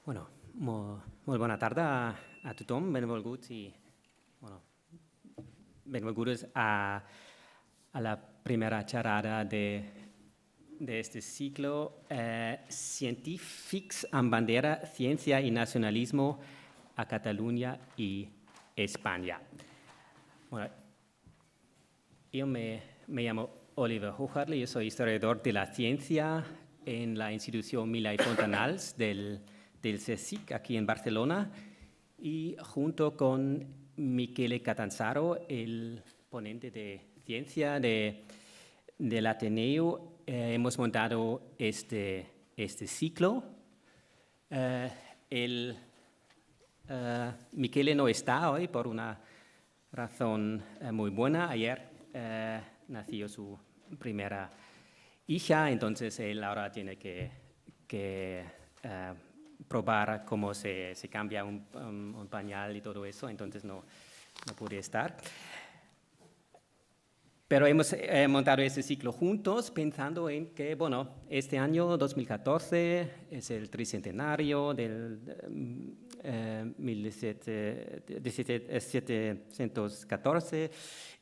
Bueno, molt bona tarda a tothom, benvolguts benvolgudes a la primera xerrada este ciclo, Científics amb bandera, ciencia y nacionalismo a Cataluña y España. Bueno, yo me llamo Oliver Hochadler, yo soy historiador de la ciencia en la institución Milà i Fontanals del CSIC aquí en Barcelona, y junto con Michele Catanzaro, el ponente de ciencia del Ateneo, hemos montado este ciclo. Michele no está hoy por una razón muy buena. Ayer nació su primera hija, entonces él ahora tiene que probar cómo se cambia un pañal y todo eso, entonces no pude estar. Pero hemos montado este ciclo juntos pensando en que, bueno, este año 2014 es el tricentenario del 1714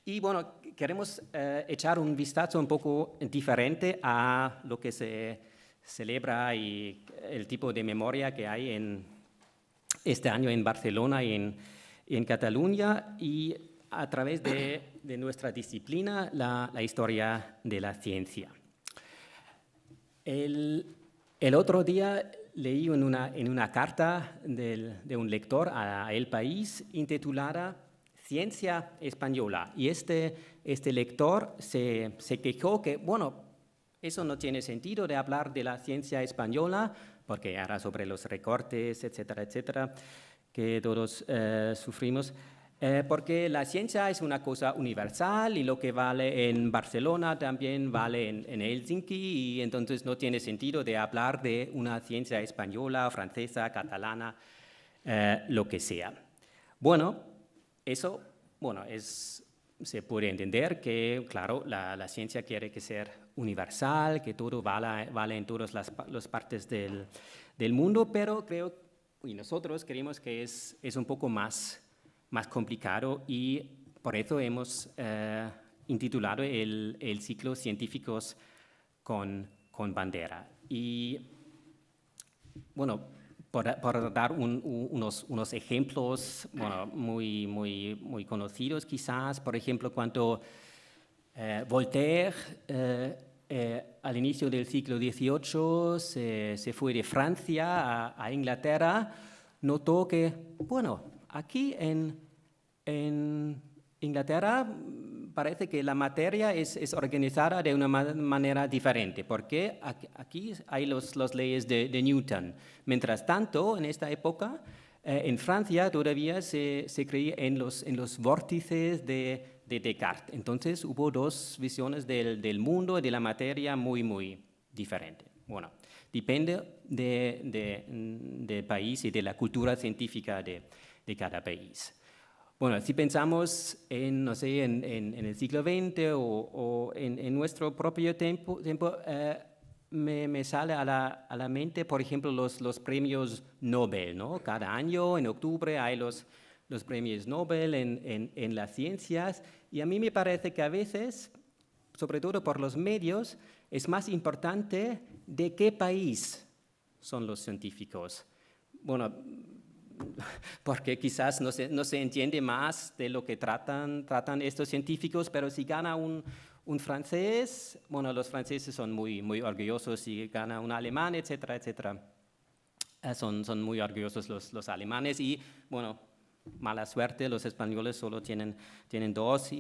y, bueno, queremos echar un vistazo un poco diferente a lo que se celebra y el tipo de memoria que hay este año en Barcelona y en Cataluña, y a través de nuestra disciplina, la historia de la ciencia. El otro día leí en una carta de un lector a El País intitulada Ciencia Española, y este lector se quejó que, bueno, eso no tiene sentido de hablar de la ciencia española, porque era sobre los recortes, etcétera, etcétera, que todos sufrimos, porque la ciencia es una cosa universal y lo que vale en Barcelona también vale en Helsinki, y entonces no tiene sentido de hablar de una ciencia española, francesa, catalana, lo que sea. Bueno, eso, bueno, se puede entender que, claro, la ciencia quiere que sea universal, que todo vale en todas las partes del mundo, pero creo, y nosotros creemos que es un poco más complicado, y por eso hemos intitulado el ciclo Científicos con bandera. Y, bueno, por dar unos ejemplos, bueno, muy conocidos quizás, por ejemplo, cuando Voltaire al inicio del siglo XVIII se fue de Francia a Inglaterra, notó que, bueno, aquí en Inglaterra parece que la materia es organizada de una manera diferente, porque aquí hay las leyes de Newton. Mientras tanto, en esta época, en Francia todavía se creía en los vórtices de Descartes. Entonces hubo dos visiones del mundo y de la materia muy diferentes. Bueno, depende del país y de la cultura científica de cada país. Bueno, si pensamos en el siglo XX o en nuestro propio tiempo me sale a la mente, por ejemplo, los premios Nobel, ¿no? Cada año, en octubre, hay los premios Nobel en las ciencias, y a mí me parece que a veces, sobre todo por los medios, es más importante de qué país son los científicos. Bueno, porque quizás no se entiende más de lo que tratan estos científicos, pero si gana un francés, bueno, los franceses son muy orgullosos, si gana un alemán, etcétera, etcétera. Son muy orgullosos los alemanes, y, bueno, mala suerte, los españoles solo tienen dos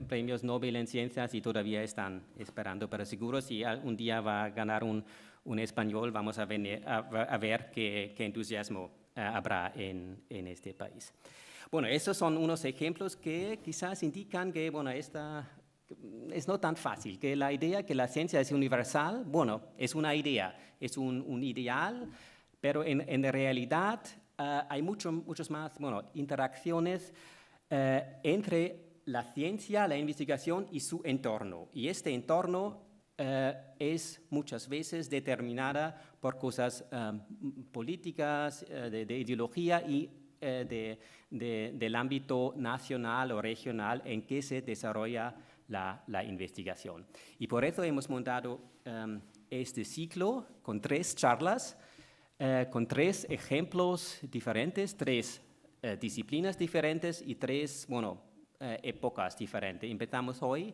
premios Nobel en ciencias y todavía están esperando, pero seguro si un día va a ganar un español, vamos a ver qué entusiasmo habrá en este país. Bueno, estos son unos ejemplos que quizás indican que, bueno, es no tan fácil, que la idea que la ciencia es universal, bueno, es una idea, es un ideal, pero en realidad hay muchos más, bueno, interacciones entre la ciencia, la investigación y su entorno. Y este entorno es muchas veces determinada por cosas políticas, de ideología y del ámbito nacional o regional en que se desarrolla la investigación. Y por eso hemos montado este ciclo con 3 charlas, con 3 ejemplos diferentes, 3 disciplinas diferentes y 3, épocas diferentes. Empezamos hoy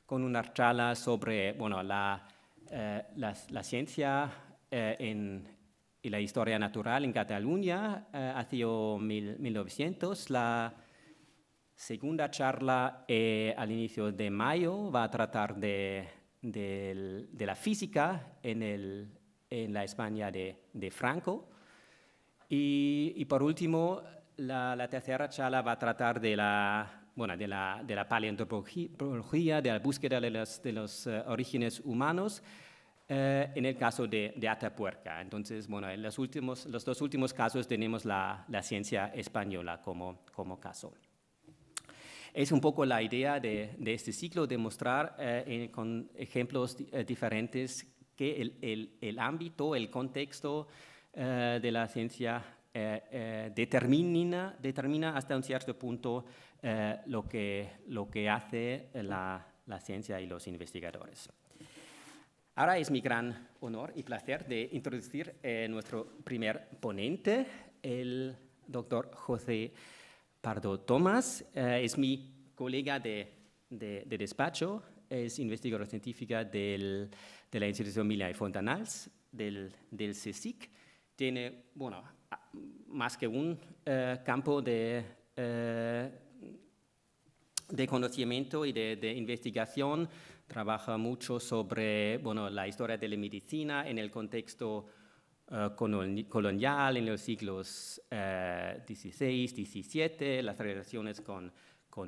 con una charla sobre la ciencia y la historia natural en Cataluña hacia 1900. La segunda charla al inicio de mayo va a tratar de la física en la España de Franco. Y por último, la tercera charla va a tratar de la paleoantropología, de la búsqueda de los orígenes humanos, en el caso de Atapuerca. Entonces, en los 2 últimos casos tenemos la ciencia española como caso. Es un poco la idea de este ciclo, demostrar con ejemplos diferentes que el ámbito, el contexto de la ciencia determina hasta un cierto punto lo que hace la ciencia y los investigadores. Ahora es mi gran honor y placer de introducir nuestro primer ponente, el doctor José Pardo Tomás. Es mi colega de despacho, es investigadora científica de la institución Milà i Fontanals, del CSIC. Tiene, más que un campo de conocimiento y de investigación. Trabaja mucho sobre la historia de la medicina en el contexto colonial en los siglos XVI, XVII, las relaciones con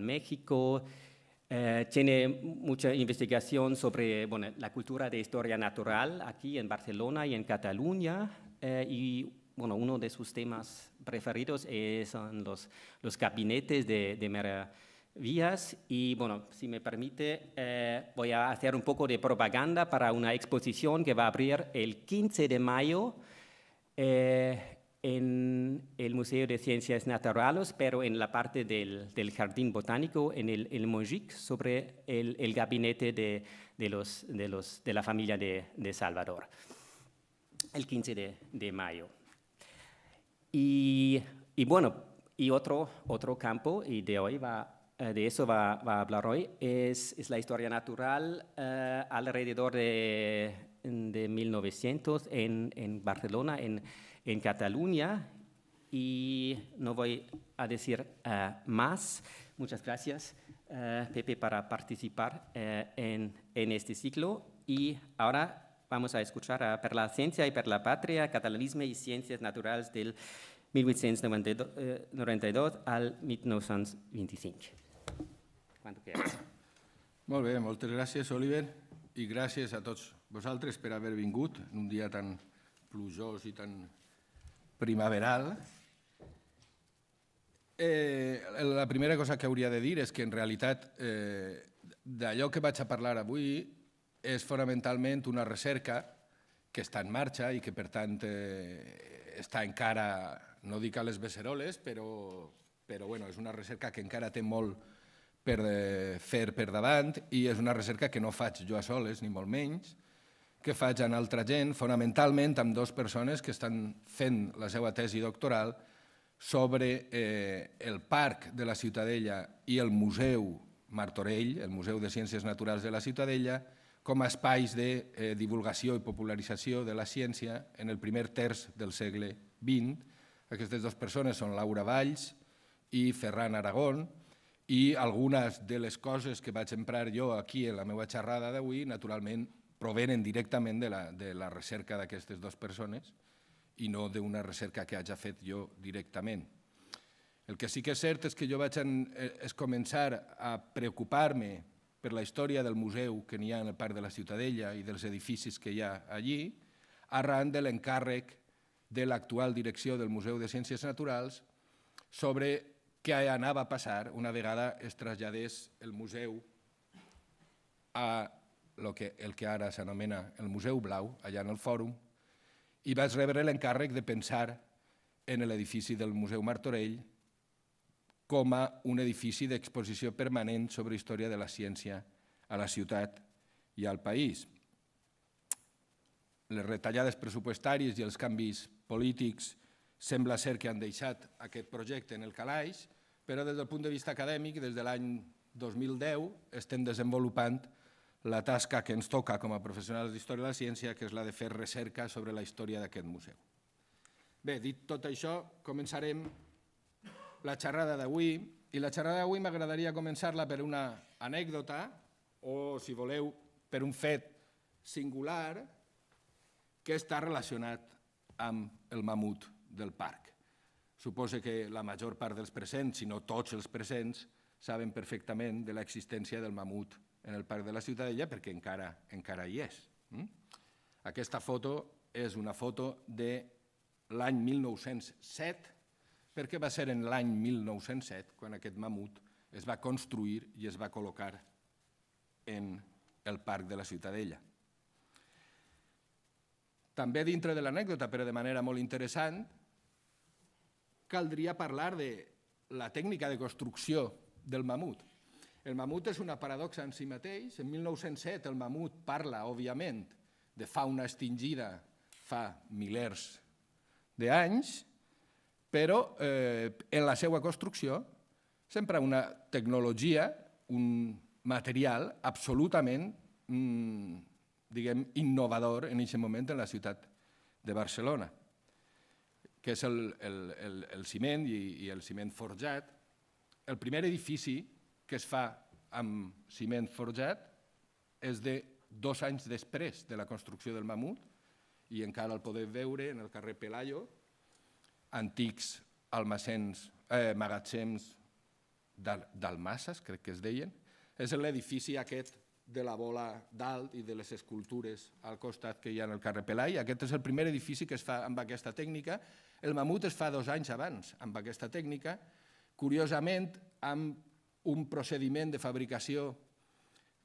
México. Tiene mucha investigación sobre la cultura de historia natural aquí en Barcelona y en Cataluña. Y uno de sus temas preferidos son los gabinetes de maravillas. Y si me permite, voy a hacer un poco de propaganda para una exposición que va a abrir el 15 de mayo en el Museo de Ciencias Naturales, pero en la parte del Jardín Botánico, en el Montjuïc, sobre el gabinete de la familia de Salvador, el 15 de mayo. Y otro campo, y de eso va a hablar hoy, es la historia natural alrededor de 1900 en Barcelona, en Cataluña. Y no voy a decir más. Muchas gracias, Pepe, para participar en este ciclo. Y ahora vamos a escuchar Per la ciencia y per la patria, catalanisme y ciencias naturales del 1892 al 1925. Cuando quieras. Molt bé, moltes gràcies, Oliver, i gràcies a tots vosaltres per haver vingut en un dia tan plujós i tan primaveral. La primera cosa que hauria de dir és que, en realitat, d'allò que vaig a parlar avui és fonamentalment una recerca que està en marxa i que, per tant, està encara, no dic a les beceroles, però és una recerca que encara té molt per fer per davant, i és una recerca que no faig jo a soles, ni molt menys, que faig amb altra gent, fonamentalment amb 2 persones que estan fent la seva tesi doctoral sobre el Parc de la Ciutadella i el Museu Martorell, el Museu de Ciències Naturals de la Ciutadella, com a espais de divulgació i popularització de la ciència en el primer terç del segle XX. Aquestes 2 persones són Laura Valls i Ferran Aragón, i algunes de les coses que vaig emprar jo aquí en la meva xerrada d'avui, naturalment, provenen directament de la recerca d'aquestes 2 persones i no d'una recerca que hagi fet jo directament. El que sí que és cert és que jo vaig començar a preocupar-me per la història del museu que n'hi ha en el Parc de la Ciutadella i dels edificis que hi ha allí, arran de l'encàrrec de l'actual direcció del Museu de Ciències Naturals sobre què anava a passar una vegada es traslladés el museu a el que ara s'anomena el Museu Blau, allà en el Fòrum, i vaig rebre l'encàrrec de pensar en l'edifici del Museu Martorell com a un edifici d'exposició permanent sobre història de la ciència a la ciutat i al país. Les retallades pressupostàries i els canvis polítics sembla ser que han deixat aquest projecte en el calaix, però des del punt de vista acadèmic, des de l'any 2010, estem desenvolupant la tasca que ens toca com a professionals d'Història de la Ciència, que és la de fer recerca sobre la història d'aquest museu. Bé, dit tot això, començarem la xerrada d'avui, i la xerrada d'avui m'agradaria començar-la per una anècdota, o, si voleu, per un fet singular que està relacionat amb el mamut del parc. Suposo que la major part dels presents, si no tots els presents, saben perfectament de l'existència del mamut en el Parc de la Ciutadella perquè encara hi és. Aquesta foto és una foto de l'any 1907, perquè va ser en l'any 1907 quan aquest mamut es va construir i es va col·locar en el Parc de la Ciutadella. També dintre de l'anècdota, però de manera molt interessant, caldria parlar de la tècnica de construcció del mamut. El mamut és una paradoxa en si mateix. En 1907 el mamut parla, òbviament, de fauna extingida fa milers d'anys, però en la seva construcció s'empra una tecnologia, un material absolutament innovador en aquest moment en la ciutat de Barcelona, que és el ciment i el ciment forjat. El primer edifici que es fa amb ciment forjat és de 2 anys després de la construcció del mamut i encara el podem veure en el carrer Pelayo, antics magatzems dalmasses, crec que es deien. És l'edifici aquest de la bola dalt i de les escultures al costat que hi ha en el carrer Pelai. Aquest és el primer edifici que es fa amb aquesta tècnica. El mamut es fa 2 anys abans amb aquesta tècnica, curiosament amb un procediment de fabricació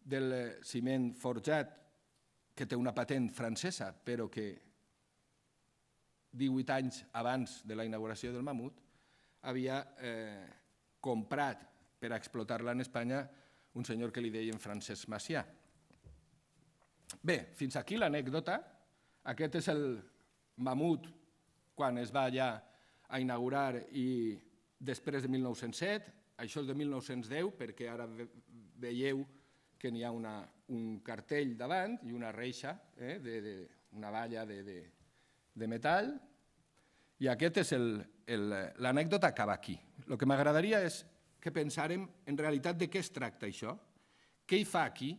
del ciment forjat que té una patent francesa, però que 18 anys abans de la inauguració del mamut havia comprat per explotar-la en Espanya un senyor que li deien Francesc Macià. Bé, fins aquí l'anècdota. Aquest és el mamut quan es va ja a inaugurar i després de 1907. Això és de 1910 perquè ara veieu que n'hi ha un cartell davant i una reixa, una valla de metall. I aquest és l'anècdota acaba aquí. El que m'agradaria és que pensàrem en realitat de què es tracta això. Què hi fa aquí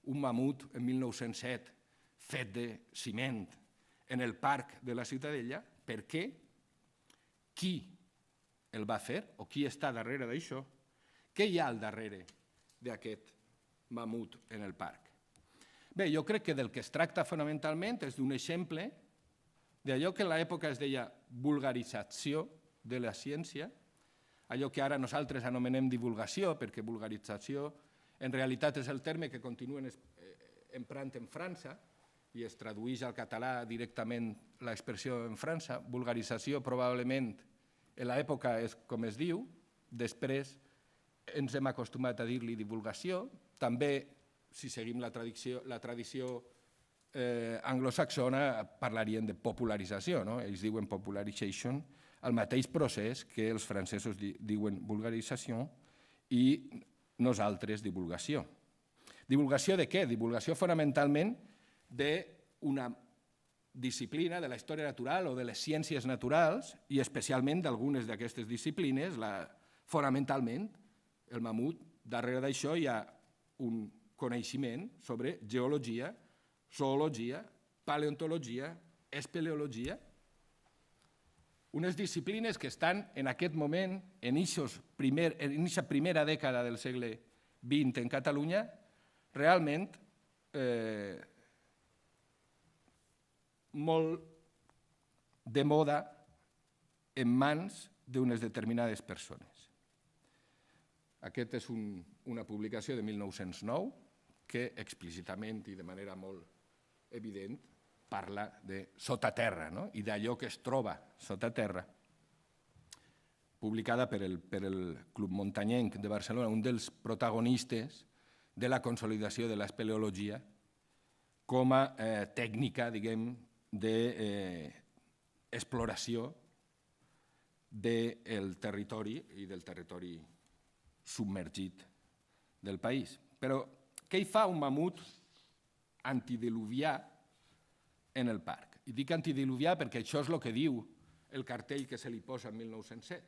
un mamut en 1907 fet de ciment en el parc de la Ciutadella? Per què? Qui el va fer o qui està darrere d'això? Què hi ha al darrere d'aquest mamut en el parc? Bé, jo crec que del que es tracta fonamentalment és d'un exemple d'allò que en l'època es deia vulgarització de la ciència, allò que ara nosaltres anomenem divulgació, perquè vulgarització en realitat és el terme que continuen emprant en França i es tradueix al català directament l'expressió en França. Vulgarització probablement en l'època és com es diu, després ens hem acostumat a dir-li divulgació. També, si seguim la tradició anglosaxona, parlarien de popularització, no? Ells diuen popularization, el mateix procés que els francesos diuen vulgarització i nosaltres divulgació. Divulgació de què? Divulgació fonamentalment d'una disciplina de la història natural o de les ciències naturals i especialment d'algunes d'aquestes disciplines, fonamentalment el mamut, darrere d'això hi ha un coneixement sobre geologia, zoologia, paleontologia, espeleologia, unes disciplines que estan en aquest moment, en aquesta primera dècada del segle XX en Catalunya, realment molt de moda en mans d'unes determinades persones. Aquesta és una publicació de 1909 que explícitament i de manera molt evident parla de sotaterra, no? I d'allò que es troba sotaterra, publicada per el Club Muntanyenc de Barcelona, un dels protagonistes de la consolidació de l'espeleologia com a tècnica, diguem, d'exploració del territori i del territori submergit del país. Però què hi fa un mamut antidiluvià en el parc? I dic antidiluvià perquè això és el que diu el cartell que se li posa en 1907.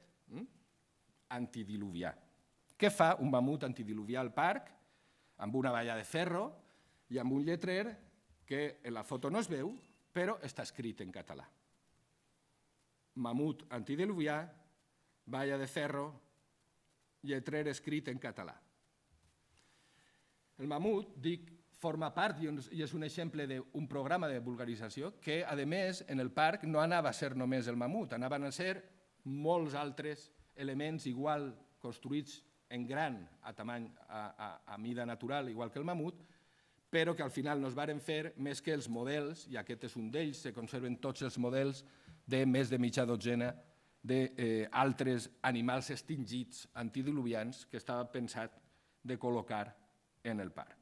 Antidiluvià. Què fa un mamut antidiluvià al parc? Amb una valla de ferro i amb un lletrer que en la foto no es veu, però està escrit en català. Mamut antidiluvià, valla de ferro, lletrer escrit en català. El mamut, dic, forma part i és un exemple d'un programa de vulgarització que, a més, en el parc no anava a ser només el mamut, anaven a ser molts altres elements igual construïts en gran, a mida natural, igual que el mamut, però que al final no es varen fer més que els models, i aquest és un d'ells, se conserven tots els models de més de mitja dotzena d'altres animals extingits antidiluvians que estava pensat de col·locar en el parc.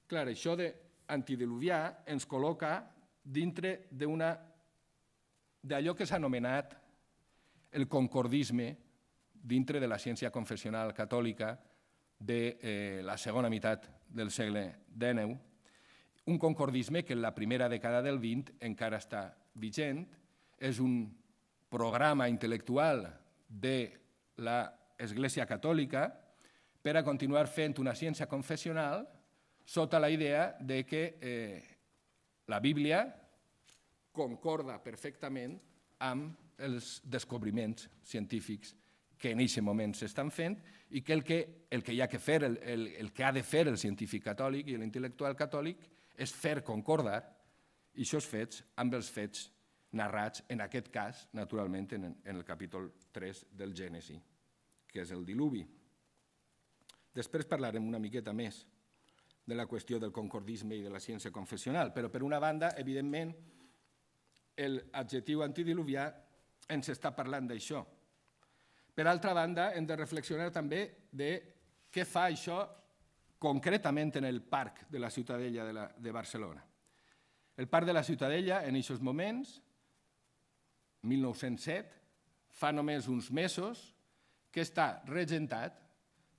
Clar, això d'antidiluvià ens col·loca dintre d'allò que s'ha anomenat el concordisme dintre de la ciència confessional catòlica de la segona meitat del segle XIX, un concordisme que en la primera dècada del XX encara està vigent, és un programa intel·lectual de l'Església Catòlica per a continuar fent una ciència confessional sota la idea de que la Bíblia concorda perfectament amb els descobriments científics que en aquest moment s'estan fent i que el que hi ha que fer, el que ha de fer el científic catòlic i l'intel·lectual catòlic és fer concordar aquests fets amb els fets narrats, en aquest cas, naturalment, en el capítol 3 del Gènesi, que és el diluvi. Després parlarem una miqueta més de la qüestió del concordisme i de la ciència confessional, però per una banda, evidentment, l'adjectiu antidiluvià ens està parlant d'això. Per altra banda, hem de reflexionar també de què fa això concretament en el parc de la Ciutadella de Barcelona. El parc de la Ciutadella, en aquests moments, 1907, fa només uns mesos, que està regentat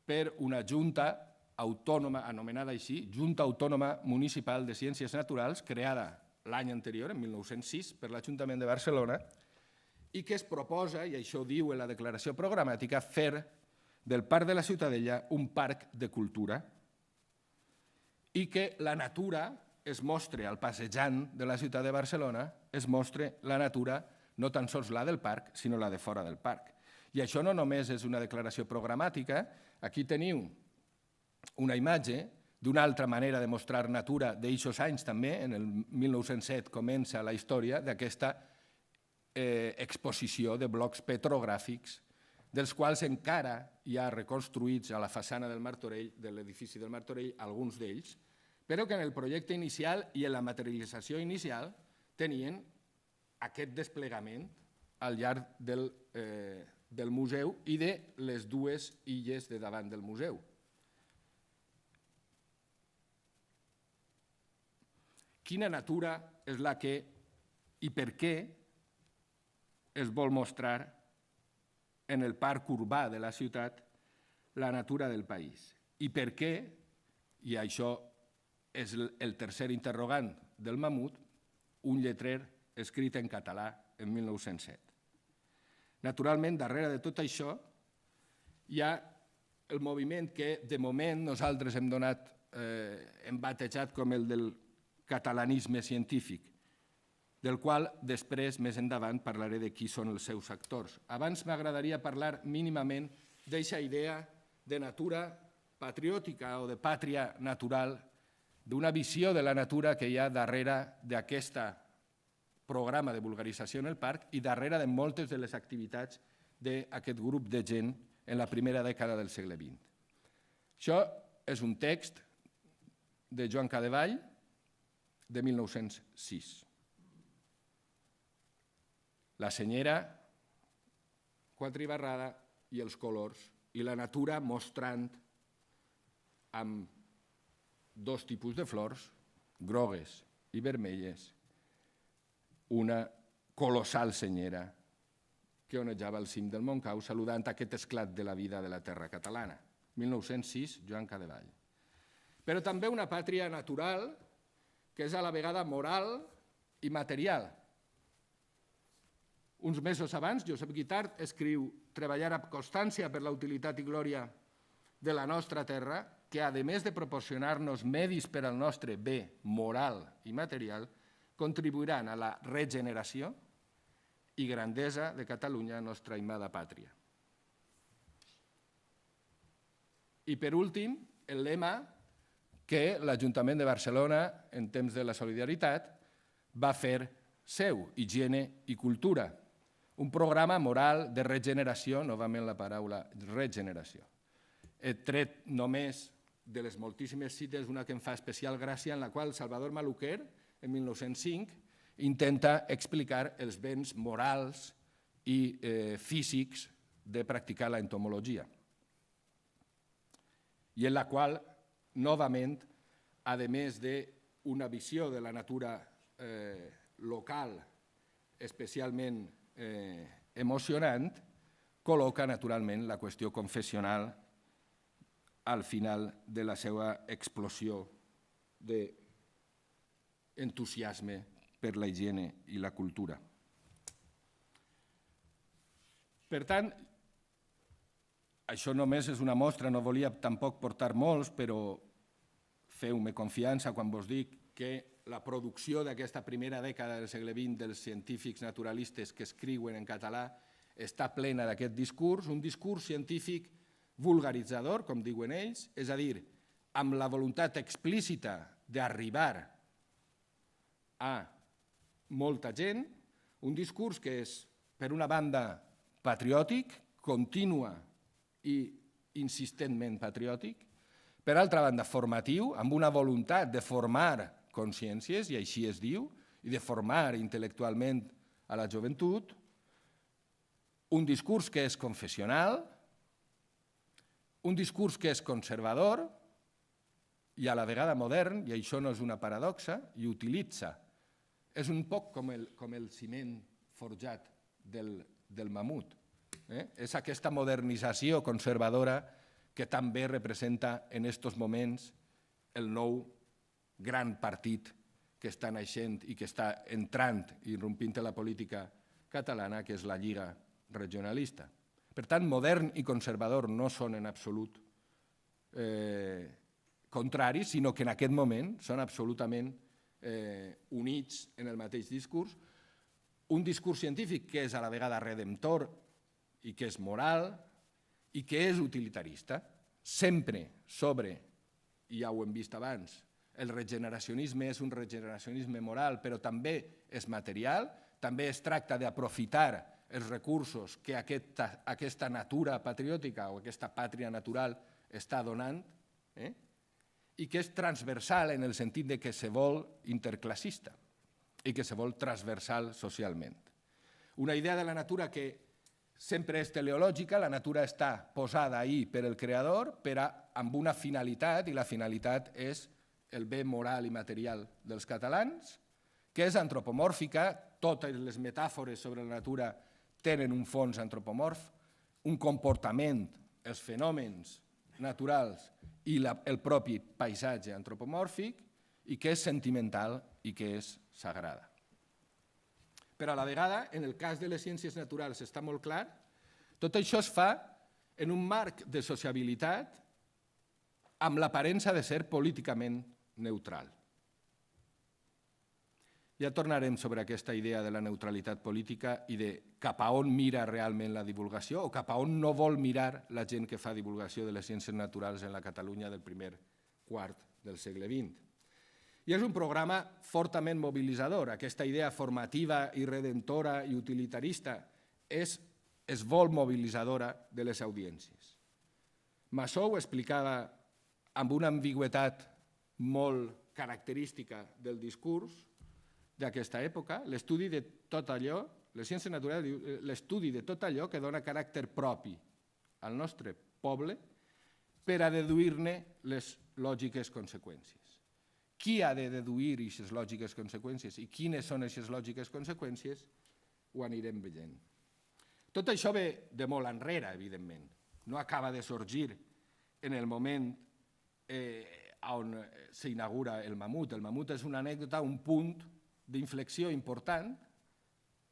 per una junta autònoma, anomenada així, Junta Autònoma Municipal de Ciències Naturals, creada l'any anterior, en 1906, per l'Ajuntament de Barcelona, i que es proposa, i això diu en la declaració programàtica, fer del Parc de la Ciutadella un parc de cultura i que la natura es mostre al passejant de la ciutat de Barcelona, es mostre la natura no tan sols la del parc, sinó la de fora del parc. I això no només és una declaració programàtica, aquí teniu una imatge d'una altra manera de mostrar natura d'eixos anys també, en el 1907 comença la història d'aquesta exposició de blocs petrogràfics, dels quals encara hi ha reconstruïts a la façana del Martorell, de l'edifici del Martorell, alguns d'ells, però que en el projecte inicial i en la materialització inicial tenien aquest desplegament al llarg del museu i de les dues illes de davant del museu. Quina natura és la que i per què es vol mostrar en el parc urbà de la ciutat la natura del país? I per què, i això és el tercer interrogant del mamut, un lletrer escrit en català en 1907. Naturalment, darrere de tot això hi ha el moviment que de moment nosaltres hem batejat com el del catalanisme científic, del qual després, més endavant, parlaré de qui són els seus actors. Abans m'agradaria parlar mínimament d'aquesta idea de natura patriòtica o de pàtria natural, d'una visió de la natura que hi ha darrere d'aquest programa de vulgarització en el parc i darrere de moltes de les activitats d'aquest grup de gent en la primera dècada del segle XX. Això és un text de Joan Cadevall, de 1906. La senyera quadribarrada i els colors, i la natura mostrant amb dos tipus de flors, grogues i vermelles, una colossal senyera que onejava al cim del Montcau saludant aquest esclat de la vida de la terra catalana. 1906, Joan Cadevall. Però també una pàtria natural que és a la vegada moral i material. Uns mesos abans, Josep Guitart escriu «Treballar amb constància per la utilitat i glòria de la nostra terra, que, a més de proporcionar-nos medis per al nostre bé moral i material, contribuiran a la regeneració i grandesa de Catalunya, nostra amada pàtria». I per últim, el lema que l'Ajuntament de Barcelona, en temps de la solidaritat, va fer seu, higiene i cultura. Un programa moral de regeneració, novament la paraula regeneració. He tret només de les moltíssimes cites una que em fa especial gràcia, en la qual Salvador Maluquer, en 1905, intenta explicar els béns morals i físics de practicar la entomologia. I en la qual, novament, a més d'una visió de la natura local especialment emocionant, col·loca naturalment la qüestió confessional al final de la seva explosió d'entusiasme per la higiene i la cultura. Per tant, això només és una mostra, no volia tampoc portar molts, però feu-me confiança quan vos dic que la producció d'aquesta primera dècada del segle XX dels científics naturalistes que escriuen en català està plena d'aquest discurs, un discurs científic vulgaritzador, com diuen ells, és a dir, amb la voluntat explícita d'arribar a molta gent, un discurs que és, per una banda, patriòtic, contínua i insistentment patriòtic, per altra banda, formatiu, amb una voluntat de formar consciències, i així es diu, i de formar intel·lectualment a la joventut, un discurs que és confessional, un discurs que és conservador i a la vegada modern, i això no és una paradoxa, i utilitza. És un poc com el ciment forjat del mamut. És aquesta modernització conservadora que també representa en aquests moments el nou gran partit que està naixent i que està entrant i irrompint en la política catalana, que és la Lliga Regionalista. Per tant, modern i conservador no són en absolut contraris, sinó que en aquest moment són absolutament units en el mateix discurs. Un discurs científic que és a la vegada redemptor i que és moral i que és utilitarista, sempre sobre, i ja ho hem vist abans, el regeneracionisme és un regeneracionisme moral, però també és material, també es tracta d'aprofitar els recursos que aquesta natura patriòtica o aquesta pàtria natural està donant, i que és transversal en el sentit que se vol interclassista i que se vol transversal socialment. Una idea de la natura que sempre és teleològica, la natura està posada ahí per el creador, però amb una finalitat, i la finalitat és el bé moral i material dels catalans, que és antropomòrfica, totes les metàfores sobre la natura tenen un fons antropomorf, un comportament, els fenòmens naturals i el propi paisatge antropomòrfic, i que és sentimental i que és sagrada. Però a la vegada, en el cas de les ciències naturals està molt clar, tot això es fa en un marc de sociabilitat amb l'aparença de ser políticament neutral. Ja tornarem sobre aquesta idea de la neutralitat política i de cap a on mira realment la divulgació o cap a on no vol mirar la gent que fa divulgació de les ciències naturals en la Catalunya del primer quart del segle XX. I és un programa fortament mobilitzador. Aquesta idea formativa i redentora i utilitarista es vol mobilitzadora de les audiències. Massou explicava amb una ambigüitat molt característica del discurs d'aquesta època, l'estudi de tot allò, les ciències naturals diu l'estudi de tot allò que dona caràcter propi al nostre poble per a deduir-ne les lògiques conseqüències. Qui ha de deduir aquestes lògiques conseqüències i quines són aquestes lògiques conseqüències ho anirem veient. Tot això ve de molt enrere, evidentment. No acaba de sorgir en el moment on s'inaugura el Mamut. El Mamut és una anècdota, un punt d'inflexió important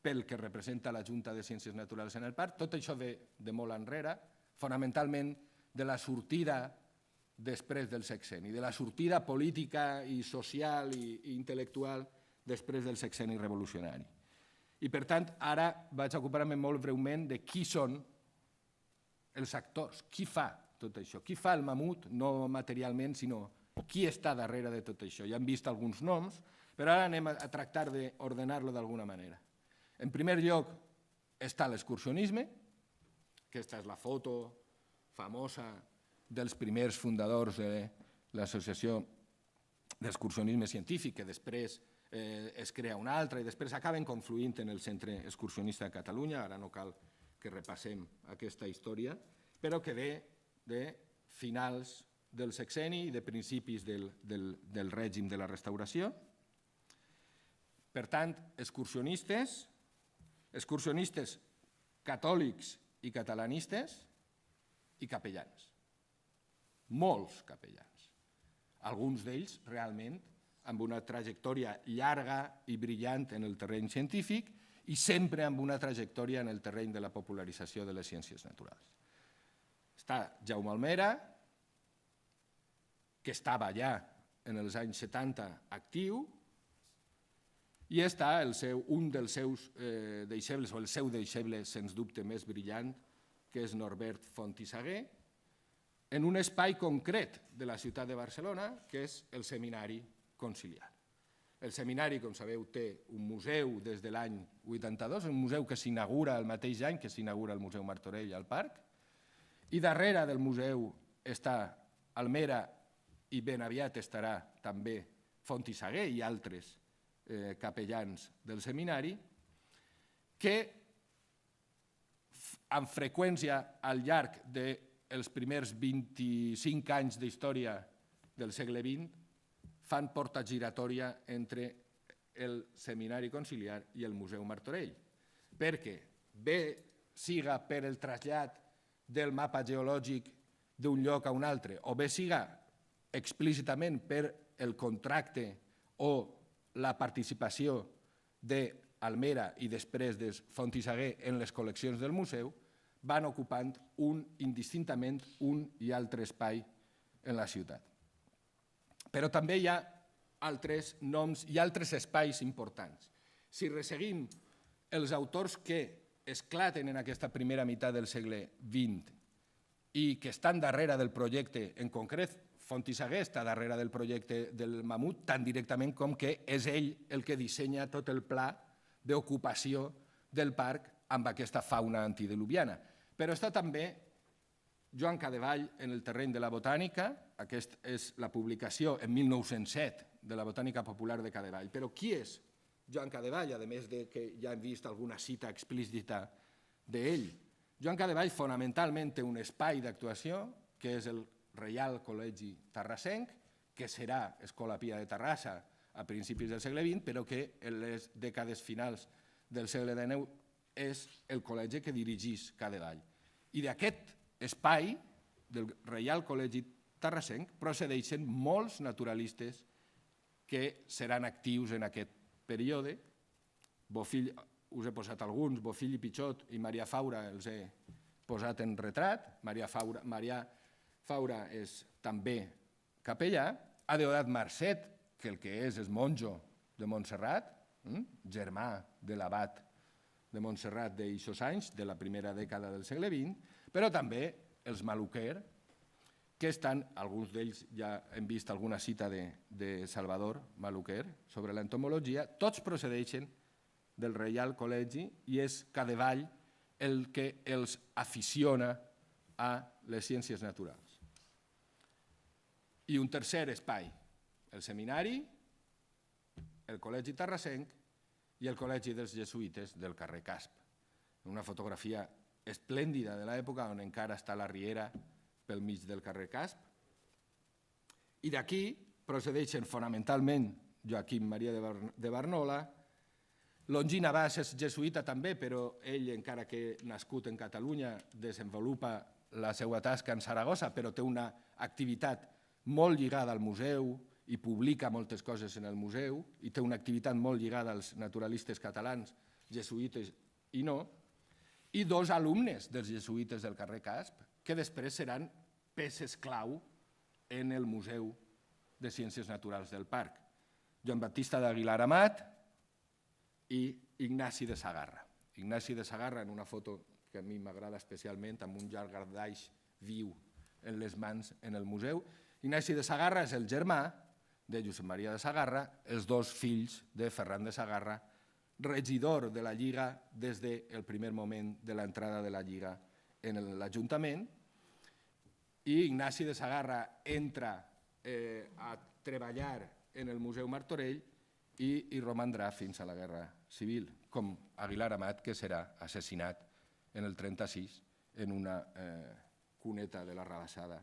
pel que representa la Junta de Ciències Naturals en el parc. Tot això ve de molt enrere, fonamentalment de la sortida després del sexenni, de la sortida política i social i intel·lectual després del sexenni revolucionari. I, per tant, ara vaig ocupar-me molt breument de qui són els actors, qui fa tot això, qui fa el Mamut, no materialment, sinó qui està darrere de tot això. Ja hem vist alguns noms, però ara anem a tractar d'ordenar-lo d'alguna manera. En primer lloc està l'excursionisme, aquesta és la foto famosa dels primers fundadors de l'Associació d'Excursionisme Científic, que després es crea una altra i després acaben confluint en el Centre Excursionista de Catalunya. Ara no cal que repassem aquesta història, però que ve de finals del sexenni i de principis del règim de la restauració. Per tant, excursionistes catòlics i catalanistes i capellans. Molts capellans. Alguns d'ells realment amb una trajectòria llarga i brillant en el terreny científic i sempre amb una trajectòria en el terreny de la popularització de les ciències naturals. Està Jaume Almera, que estava ja en els anys 70 actiu, i està un dels seus deixebles, o el seu deixeble, sens dubte, més brillant, que és Norbert Font i Saguer, en un espai concret de la ciutat de Barcelona, que és el Seminari Conciliar. El seminari, com sabeu, té un museu des de l'any 82, un museu que s'inaugura el mateix any que s'inaugura el Museu Martorell al parc, i darrere del museu està Almera i ben aviat estarà també Font i Saguer i altres capellans del seminari, que amb freqüència al llarg dels primers 25 anys d'història del segle XX fan porta giratòria entre el Seminari Conciliar i el Museu Martorell, perquè bé siga per el trasllat del mapa geològic d'un lloc a un altre, o bé siga explícitament per el contracte o la participació d'Almera i després de Font i Saguer en les col·leccions del museu, van ocupant indistintament un i altre espai en la ciutat. Però també hi ha altres noms i altres espais importants. Si resseguim els autors que esclaten en aquesta primera meitat del segle XX i que estan darrere del projecte, en concret, Font i Saguer està darrere del projecte del Mamut tan directament com que és ell el que dissenya tot el pla d'ocupació del parc amb aquesta fauna antediluviana. Però està també Joan Cadevall en el terreny de la botànica, aquesta és la publicació en 1907 de la Botànica Popular de Cadevall. Però qui és Joan Cadevall, a més de que ja hem vist alguna cita explícita d'ell? Joan Cadevall fonamentalment té un espai d'actuació que és el Reial Col·legi Terrassenc, que serà Escola Pia de Terrassa a principis del segle XX, però que en les dècades finals del segle XIX és el col·legi que dirigís Cadevall. I d'aquest espai del Reial Col·legi Terrassenc procedeixen molts naturalistes que seran actius en aquest període. Bofill, us he posat alguns, Bofill i Pichot i Maria Faura els he posat en retrat. Maria Faura és també capellà. Adeodat Marcet, que el que és monjo de Montserrat, germà de l'abat de Montserrat d'eixos anys, de la primera dècada del segle XX, però també els Maluquer, que estan, alguns d'ells ja hem vist alguna cita de Salvador Maluquer sobre l'entomologia, tots procedeixen del Reial Col·legi i és Cadevall el que els aficiona a les ciències naturals. I un tercer espai el seminari, el Col·legi Terrassenc i el Col·legi dels Jesuïtes del carrer Casp. Una fotografia esplèndida de l'època on encara està la riera pel mig del carrer Casp. I d'aquí procedeixen fonamentalment Joaquim Maria de Barnola. Longín Abàs és jesuïta també, però ell, encara que nascut en Catalunya, desenvolupa la seva tasca en Saragossa, però té una activitat molt lligada al museu i publica moltes coses en el museu i té una activitat molt lligada als naturalistes catalans, jesuïtes i no, i dos alumnes dels jesuïtes del carrer Casp, que després seran peces clau en el Museu de Ciències Naturals del Parc. Joan Baptista d'Aguilar Amat i Ignasi de Sagarra. Ignasi de Sagarra, en una foto que a mi m'agrada especialment, amb un llangardaix viu en les mans en el museu. Ignasi de Sagarra és el germà de Josep Maria de Sagarra, els dos fills de Ferran de Sagarra, regidor de la Lliga des del primer moment de l'entrada de la Lliga en l'Ajuntament. I Ignasi de Sagarra entra a treballar en el Museu Martorell i romandrà fins a la Guerra Civil, com Aguilar Amat, que serà assassinat en el 36 en una cuneta de la Rabassada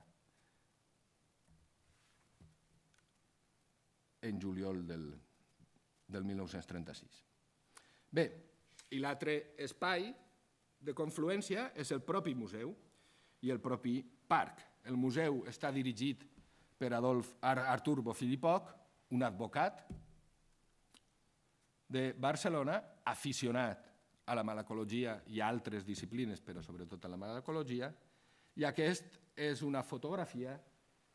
en juliol del 1936. Bé, i l'altre espai de confluència és el propi museu i el propi parc. El museu està dirigit per Artur Bofill i Poch, un advocat de Barcelona, aficionat a la malacologia i a altres disciplines, però sobretot a la malacologia, i aquesta és una fotografia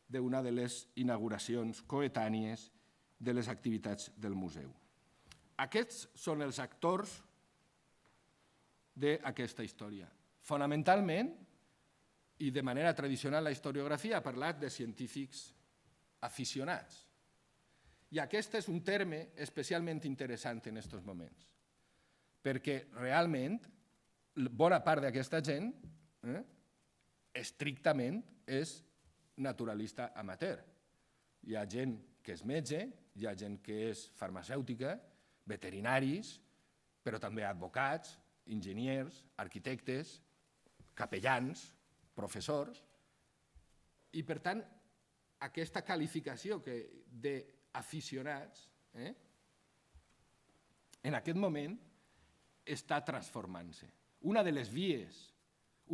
d'una de les inauguracions coetànies de les activitats del museu. Aquests són els actors d'aquesta història. Fonamentalment, i de manera tradicional, la historiografia ha parlat de científics aficionats. I aquest és un terme especialment interessant en aquests moments, perquè realment bona part d'aquesta gent estrictament és naturalista amateur. Hi ha gent que és metge, hi ha gent que és farmacèutica, veterinaris, però també advocats, enginyers, arquitectes, capellans, professors, i per tant aquesta qualificació d'aficionats en aquest moment està transformant-se. Una de les vies,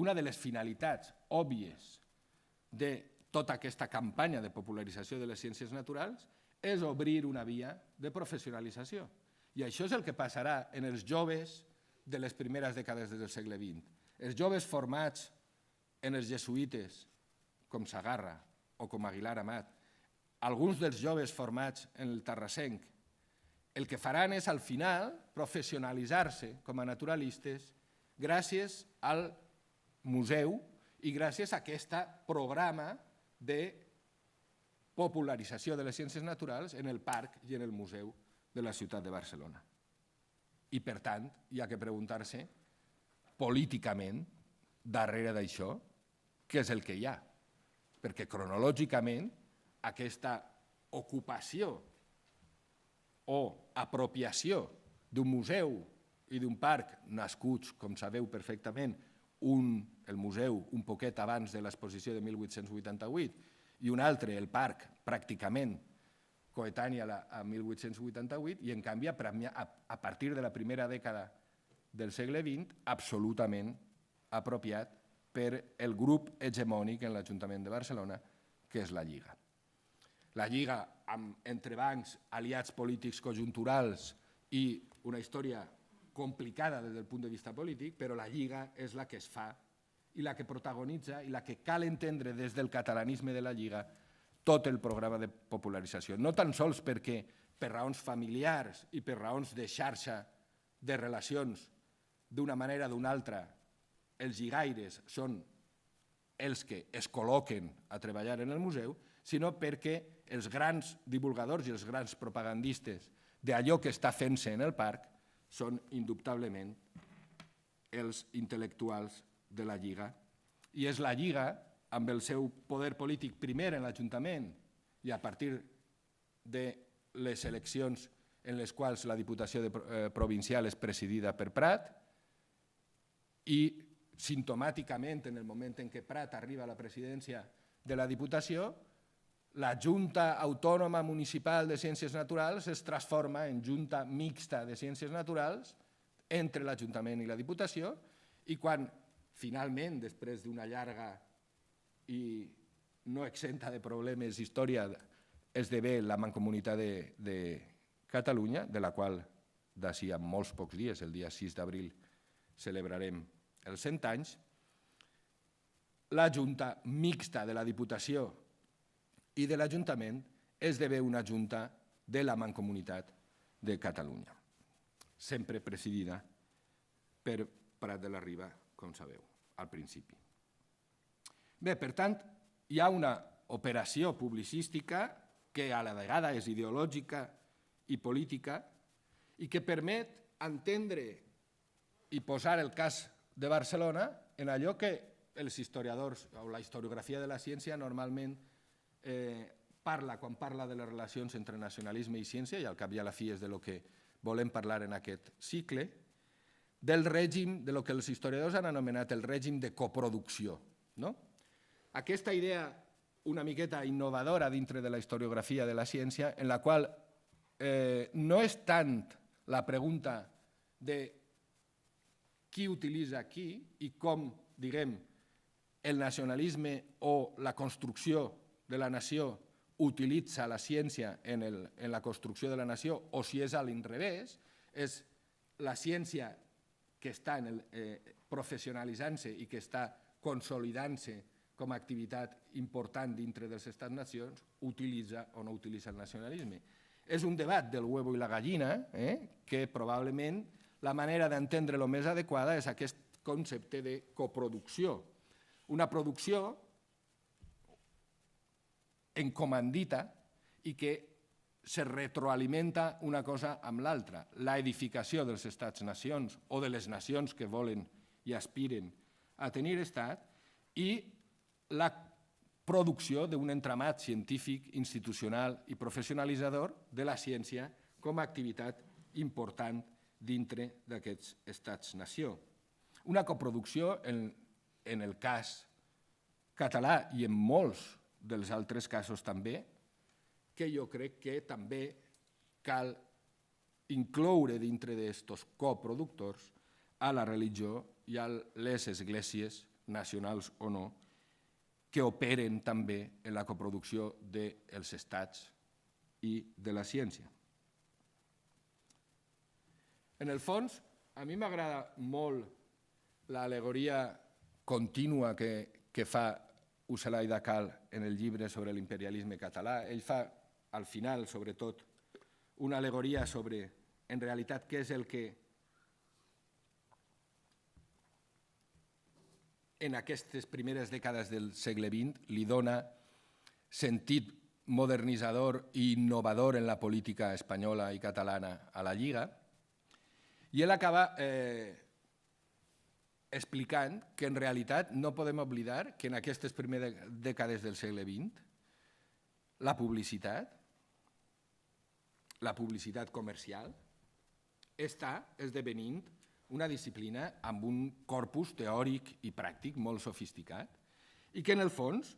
una de les finalitats òbvies de tota aquesta campanya de popularització de les ciències naturals és obrir una via de professionalització. I això és el que passarà en els joves de les primeres dècades del segle XX. Els joves formats en els jesuïtes, com Sagarra o com Aguilar Amat, alguns dels joves formats en el Terrassenc, el que faran és, al final, professionalitzar-se com a naturalistes gràcies al museu i gràcies a aquest programa de popularització de les ciències naturals en el parc i en el museu de la ciutat de Barcelona. I, per tant, hi ha que preguntar-se políticament, darrere d'això, què és el que hi ha? Perquè cronològicament aquesta ocupació o apropiació d'un museu i d'un parc nascuts, com sabeu perfectament, el museu un poquet abans de l'exposició de 1888 i un altre, el parc, pràcticament coetani a 1888, i en canvi a partir de la primera dècada del segle XX absolutament apropiat per el grup hegemònic en l'Ajuntament de Barcelona, que és la Lliga. La Lliga amb entrebancs, aliats polítics conjunturals i una història complicada des del punt de vista polític, però la Lliga és la que es fa i la que protagonitza i la que cal entendre des del catalanisme de la Lliga tot el programa de popularització. No tan sols perquè per raons familiars i per raons de xarxa de relacions d'una manera o d'una altra els lligaires són els que es col·loquen a treballar en el museu, sinó perquè els grans divulgadors i els grans propagandistes d'allò que està fent-se en el parc són indubtablement els intel·lectuals de la Lliga. I és la Lliga, amb el seu poder polític primer en l'Ajuntament i a partir de les eleccions en les quals la Diputació provincial és presidida per Prat i simptomàticament en el moment en què Prat arriba a la presidència de la Diputació, la Junta Autònoma Municipal de Ciències Naturals es transforma en Junta Mixta de Ciències Naturals entre l'Ajuntament i la Diputació i quan finalment, després d'una llarga i no exenta de problemes història, esdevé la Mancomunitat de Catalunya, de la qual d'ací a molts pocs dies, el dia 6 d'abril, celebrarem els 100 anys, la Junta Mixta de la Diputació i de l'Ajuntament esdevé una Junta de la Mancomunitat de Catalunya, sempre presidida per Prat de la Riba, com sabeu, al principi. Bé, per tant, hi ha una operació publicística que a la vegada és ideològica i política i que permet entendre i posar el cas de Barcelona en allò que els historiadors o la historiografia de la ciència normalment parla quan parla de les relacions entre nacionalisme i ciència, i al cap i a la fi és de lo que volem parlar en aquest cicle, del règim, de lo que els historiadors han anomenat el règim de coproducció. Aquesta idea una miqueta innovadora dintre de la historiografia de la ciència, en la qual no és tant la pregunta de qui utilitza qui i com, diguem, el nacionalisme o la construcció de la nació utilitza la ciència en la construcció de la nació o si és a l'inrevés, és la ciència que està professionalitzant-se i que està consolidant-se com a activitat important dintre dels estats-nacions, utilitza o no utilitza el nacionalisme. És un debat del huevo i la gallina, que probablement la manera d'entendre-lo més adequada és aquest concepte de coproducció. Una producció encomandita i que se retroalimenta una cosa amb l'altra. La edificació dels estats-nacions o de les nacions que volen i aspiren a tenir estat i la producció d'un entramat científic, institucional i professionalitzador de la ciència com a activitat important dintre d'aquests estats-nació. Una coproducció, en el cas català i en molts dels altres casos també, que jo crec que també cal incloure dintre d'aquests coproductors a la religió i a les esglésies nacionals o no, que operen també en la coproducció dels estats i de la ciència. En el fons, a mi m'agrada molt l'al·legoria contínua que fa Ucelai Dacal en el llibre sobre l'imperialisme català. Ell fa, al final, sobretot, una al·legoria sobre, en realitat, què és el que en aquestes primeres dècades del segle XX li dona sentit modernitzador i innovador en la política espanyola i catalana a la Lliga, i ell acaba explicant que en realitat no podem oblidar que en aquestes primeres dècades del segle XX la publicitat comercial està esdevenint una disciplina amb un corpus teòric i pràctic molt sofisticat i que en el fons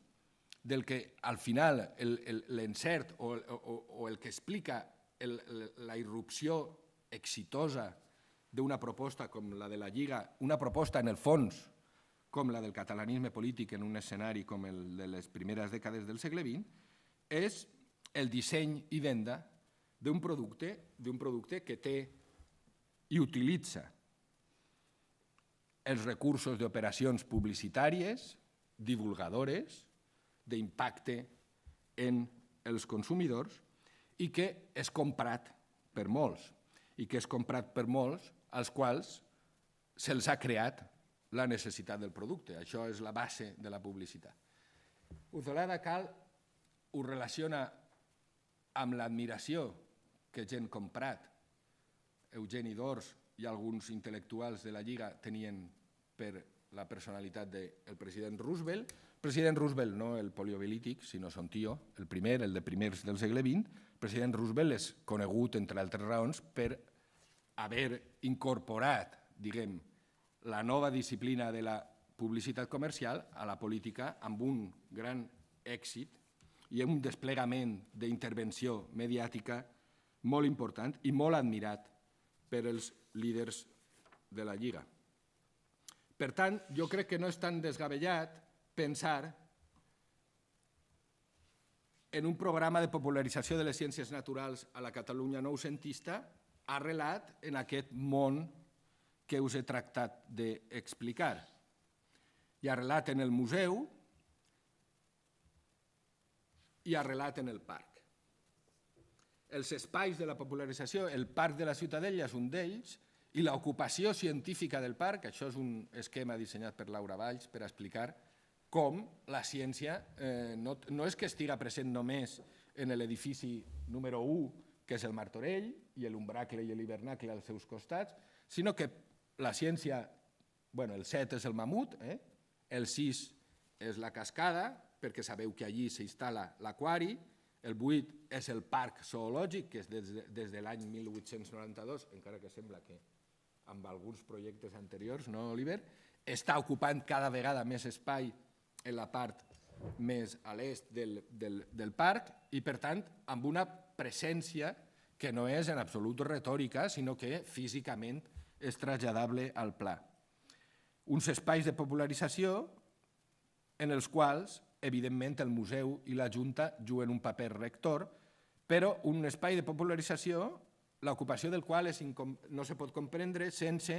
del que al final l'encert o el que explica la irrupció exitosa d'una proposta com la de la Lliga, una proposta en el fons com la del catalanisme polític en un escenari com el de les primeres dècades del segle XX, és el disseny i venda d'un producte que té i utilitza els recursos d'operacions publicitàries, divulgadores, d'impacte en els consumidors i que és comprat per molts, i que és comprat per molts als quals se'ls ha creat la necessitat del producte. Això és la base de la publicitat. Ucelai Dacal ho relaciona amb l'admiració que gent com Prat, Eugeni d'Ors i alguns intel·lectuals de la Lliga tenien per la personalitat del president Roosevelt. El president Roosevelt, no el poliovilític, sinó son tio, el primer, el de primers del segle XX. El president Roosevelt és conegut, entre altres raons, per haver incorporat, diguem, la nova disciplina de la publicitat comercial a la política amb un gran èxit i un desplegament d'intervenció mediàtica molt important i molt admirat per els líders de la Lliga. Per tant, jo crec que no és tan desgabellat pensar en un programa de popularització de les ciències naturals a la Catalunya noucentista arrelat en aquest món que us he tractat d'explicar. I arrelat en el museu i arrelat en el parc. Els espais de la popularització, el Parc de la Ciutadella és un d'ells, i l'ocupació científica del parc, això és un esquema dissenyat per Laura Valls per explicar com la ciència no és que estiga present només en l'edifici número 1, que és el Martorell, i l'umbracle i l'hivernacle als seus costats, sinó que la ciència, el 7 és el mamut, el 6 és la cascada, perquè sabeu que allí s'instal·la l'aquari, el 8 és el parc zoològic, que és des de l'any 1892, encara que sembla que amb alguns projectes anteriors, no, Oliver? Està ocupant cada vegada més espai en la part més a l'est del parc i, per tant, amb una presència que no és en absolut retòrica, sinó que físicament és traslladable al pla. Uns espais de popularització en els quals, evidentment, el museu i la Junta juguen un paper rector, però un espai de popularització l'ocupació del qual no se pot comprendre sense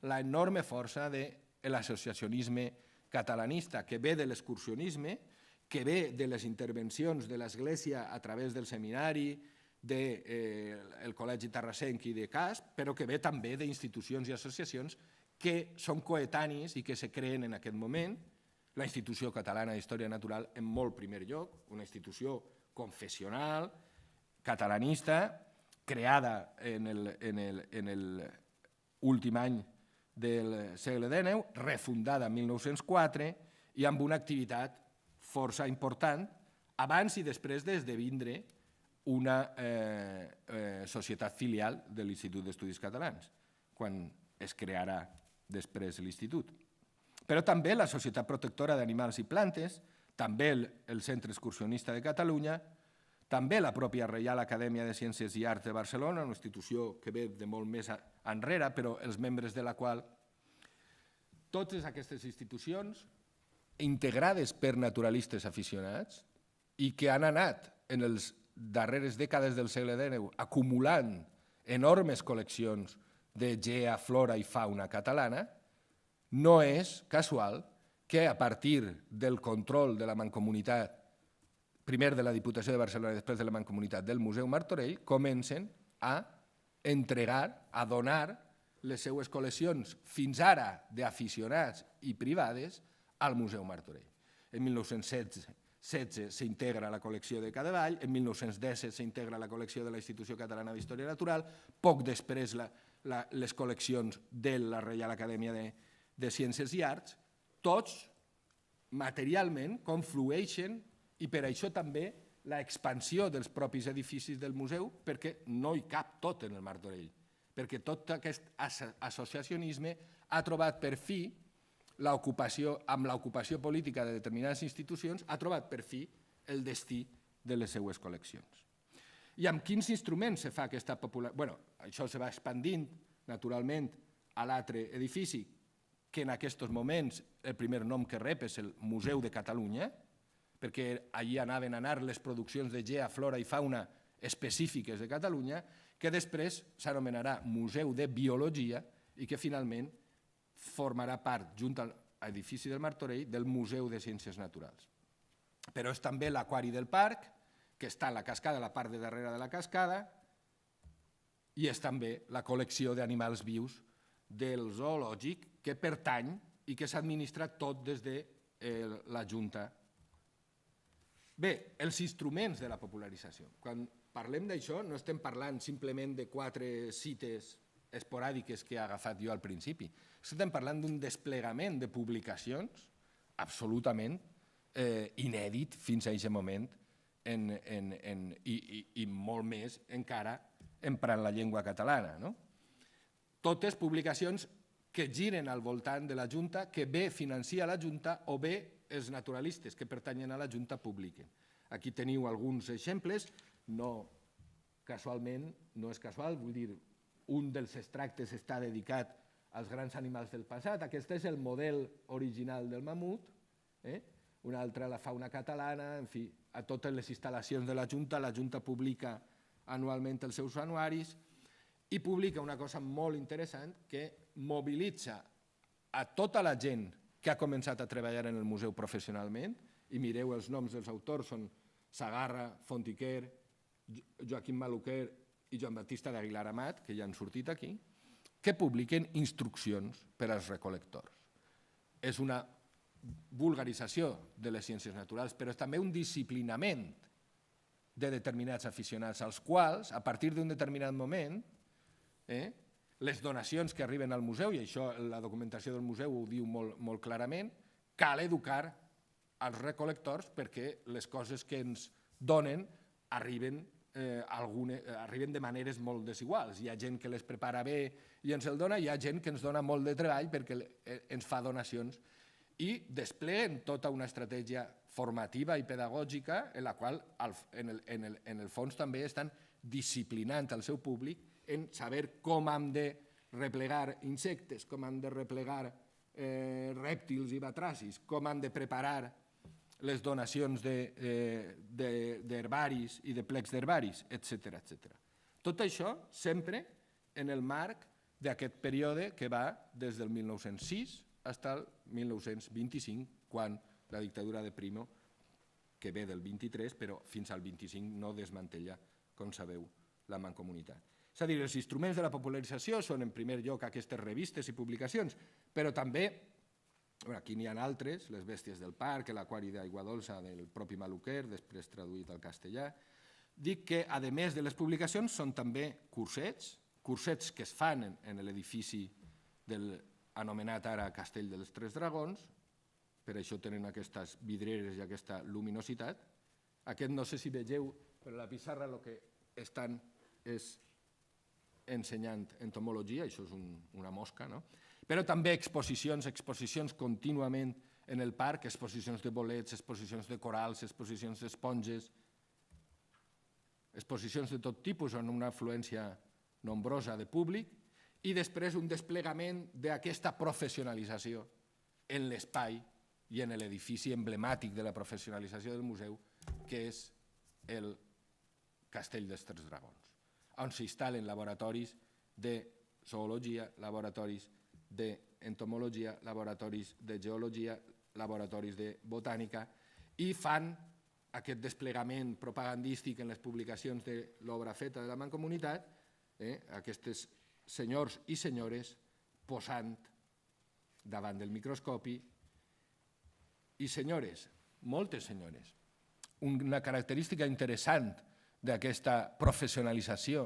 l'enorme força de l'associacionisme catalanista, que ve de l'excursionisme, que ve de les intervencions de l'Església a través del seminari, del Col·legi Terrassenc i de CASP, però que ve també d'institucions i associacions que són coetanis i que se creen en aquest moment. La Institució Catalana d'Història Natural en molt primer lloc, una institució confessional, catalanista, creada en l'últim any del segle XIX, refundada en 1904 i amb una activitat força important abans i després d'esdevindre una societat filial de l'Institut d'Estudis Catalans, quan es crearà després l'Institut. Però també la Societat Protectora d'Animals i Plantes, també el Centre Excursionista de Catalunya, també la pròpia Reial Acadèmia de Ciències i Arts de Barcelona, una institució que ve de molt més enrere, però els membres de la qual, totes aquestes institucions, integrades per naturalistes aficionats i que han anat en les darreres dècades del segle XIX acumulant enormes col·leccions de gea, flora i fauna catalana, no és casual que a partir del control de la Mancomunitat, primer de la Diputació de Barcelona i després de la Mancomunitat del Museu Martorell, comencen a entregar, a donar les seues col·leccions, fins ara d'aficionats i privades, al Museu Martorell. En 1916 s'integra la col·lecció de Cadevall, en 1917 s'integra la col·lecció de la Institució Catalana d'Història Natural, poc després les col·leccions de la Reial Acadèmia de Ciències i Arts, tots materialment conflueixen i per això també l'expansió dels propis edificis del museu, perquè no hi cap tot en el Martorell, perquè tot aquest associacionisme ha trobat per fi amb l'ocupació política de determinades institucions, ha trobat per fi el destí de les seues col·leccions. I amb quins instruments se fa aquesta popularitat? Bé, això se va expandint, naturalment, a l'altre edifici, que en aquests moments el primer nom que rep és el Museu de Catalunya, perquè allí anaven a anar les produccions de gea, flora i fauna específiques de Catalunya, que després s'anomenarà Museu de Biologia i que finalment formarà part, junt a l'edifici del Martorell, del Museu de Ciències Naturals. Però és també l'aquari del parc, que està a la cascada, a la part de darrere de la cascada, i és també la col·lecció d'animals vius del zoològic que pertany i que s'administra tot des de la Junta. Bé, els instruments de la popularització. Quan parlem d'això no estem parlant simplement de 4 cites esporàdiques que he agafat jo al principi. Estem parlant d'un desplegament de publicacions absolutament inèdit fins a aquest moment i molt més encara emprant la llengua catalana. Totes publicacions que giren al voltant de la Junta, que bé financia la Junta o bé els naturalistes que pertanyen a la Junta publiquen. Aquí teniu alguns exemples, no casualment, no és casual, vull dir, un dels extractes està dedicat als grans animals del passat, aquest és el model original del mamut, un altre la fauna catalana, en fi, a totes les instal·lacions de la Junta publica anualment els seus anuaris i publica una cosa molt interessant que mobilitza a tota la gent que ha començat a treballar en el museu professionalment, i mireu els noms dels autors, són Sagarra, Fontiquer, Joaquim Maluquer i Joan Baptista d'Aguilar Amat, que ja han sortit aquí, que publiquen instruccions per als recol·lectors. És una vulgarització de les ciències naturals, però és també un disciplinament de determinats aficionats, als quals, a partir d'un determinat moment, les donacions que arriben al museu, i això la documentació del museu ho diu molt clarament, cal educar als recol·lectors perquè les coses que ens donen arriben de maneres molt desiguals. Hi ha gent que les prepara bé i ens el dona, hi ha gent que ens dona molt de treball perquè ens fa donacions i despleguen tota una estratègia formativa i pedagògica en la qual en el fons també estan disciplinant el seu públic en saber com hem de replegar insectes, com hem de replegar rèptils i batracis, com han de preparar les donacions d'herbaris i de plecs d'herbaris, etc. Tot això sempre en el marc d'aquest període que va des del 1906 fins al 1925, quan la dictadura de Primo, que ve del 23, però fins al 25 no desmantella, com sabeu, la mancomunitat. És a dir, els instruments de la popularització són en primer lloc aquestes revistes i publicacions, però també, aquí n'hi ha altres, Les bèsties del parc, l'Aquari d'Aigua Dolça del propi Maluquer, després traduït al castellà. Dic que, a més de les publicacions, són també cursets que es fan en l'edifici anomenat ara Castell dels Tres Dragons, per això tenen aquestes vidreres i aquesta luminositat. Aquest no sé si vegeu, però la pissarra el que estan és ensenyant entomologia, això és una mosca, no? Però també exposicions contínuament en el parc, exposicions de bolets, exposicions de corals, exposicions d'esponges, exposicions de tot tipus amb una afluència nombrosa de públic i després un desplegament d'aquesta professionalització en l'espai i en l'edifici emblemàtic de la professionalització del museu, que és el Castell dels Tres Dragons, on s'instal·len laboratoris de zoologia, laboratoris d'entomologia, laboratoris de geologia, laboratoris de botànica, i fan aquest desplegament propagandístic en les publicacions de l'obra feta de la Mancomunitat, aquests senyors i senyores posant davant del microscopi, i senyores, moltes senyores. Una característica interessant d'aquesta professionalització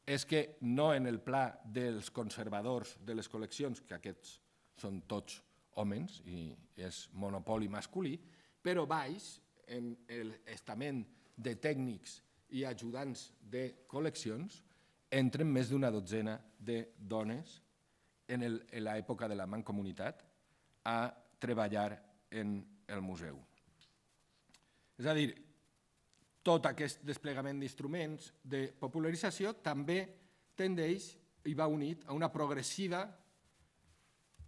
és que no en el pla dels conservadors de les col·leccions, que aquests són tots homes i és monopoli masculí, però baix en l'estament de tècnics i ajudants de col·leccions entren més d'una dotzena de dones en l'època de la Mancomunitat a treballar en el museu. És a dir, tot aquest desplegament d'instruments de popularització també tendeix i va unit a una progressiva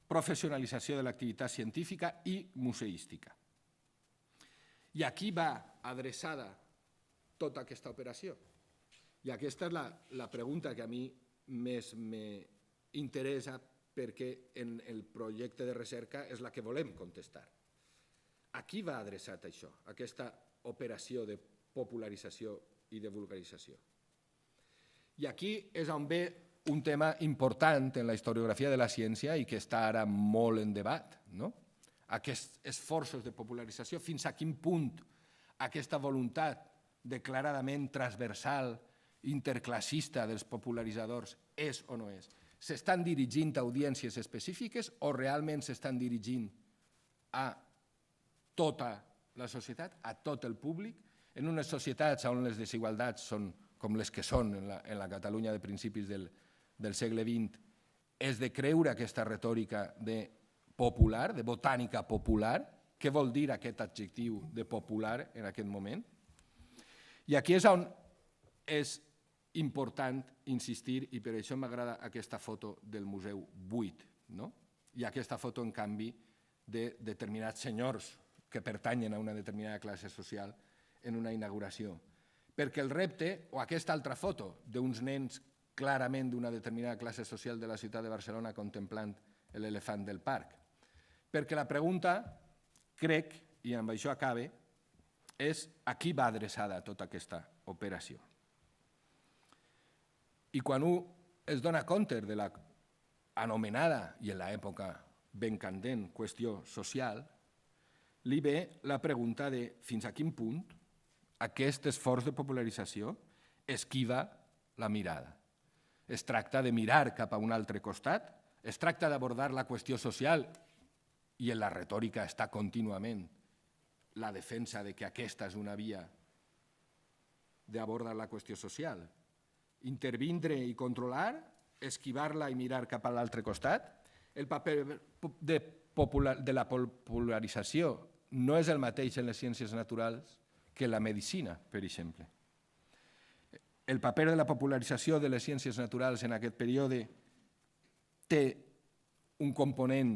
professionalització de l'activitat científica i museística. I aquí va adreçada tota aquesta operació. I aquesta és la pregunta que a mi més m'interessa perquè en el projecte de recerca és la que volem contestar. A qui va adreçat això, aquesta operació de popularització i de vulgarització? I aquí és on ve un tema important en la historiografia de la ciència i que està ara molt en debat, no? Aquests esforços de popularització, fins a quin punt aquesta voluntat declaradament transversal, interclassista dels popularitzadors és o no és? S'estan dirigint a audiències específiques o realment s'estan dirigint a tota la societat, a tot el públic, en unes societats on les desigualtats són com les que són en la Catalunya de principis del segle XX, és de creure aquesta retòrica de popular, de botànica popular. Què vol dir aquest adjectiu de popular en aquest moment? I aquí és on és important insistir, i per això m'agrada aquesta foto del museu buit, no? I aquesta foto, en canvi, de determinats senyors que pertanyen a una determinada classe social en una inauguració. Perquè el repte, o aquesta altra foto d'uns nens clarament d'una determinada classe social de la ciutat de Barcelona contemplant l'elefant del parc. Perquè la pregunta, crec, i amb això acabe, és a qui va adreçada tota aquesta operació. I quan un es dona compte de l'anomenada, i en l'època ben candent, qüestió social, li ve la pregunta de fins a quin punt aquest esforç de popularització esquiva la mirada. Es tracta de mirar cap a un altre costat, es tracta d'abordar la qüestió social, i en la retòrica està contínuament la defensa de que aquesta és una via d'abordar la qüestió social. Intervindre i controlar, esquivar-la i mirar cap a l'altre costat. El paper de la popularització no és el mateix en les ciències naturals que la medicina, per exemple. El paper de la popularització de les ciències naturals en aquest període té un component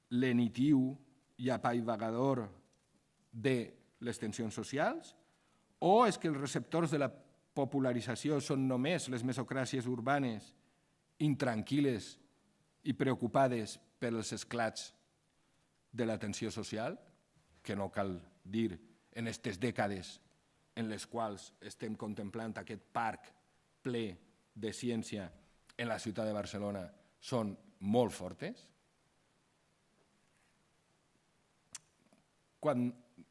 lenitiu i apaivagador de les tensions socials, o és que els receptors de la popularització són només les mesocràcies urbanes intranquil·les i preocupades pels esclats de la tensió social, que no cal dir en aquestes dècades en les quals estem contemplant aquest parc ple de ciència en la ciutat de Barcelona, són molt fortes. Quan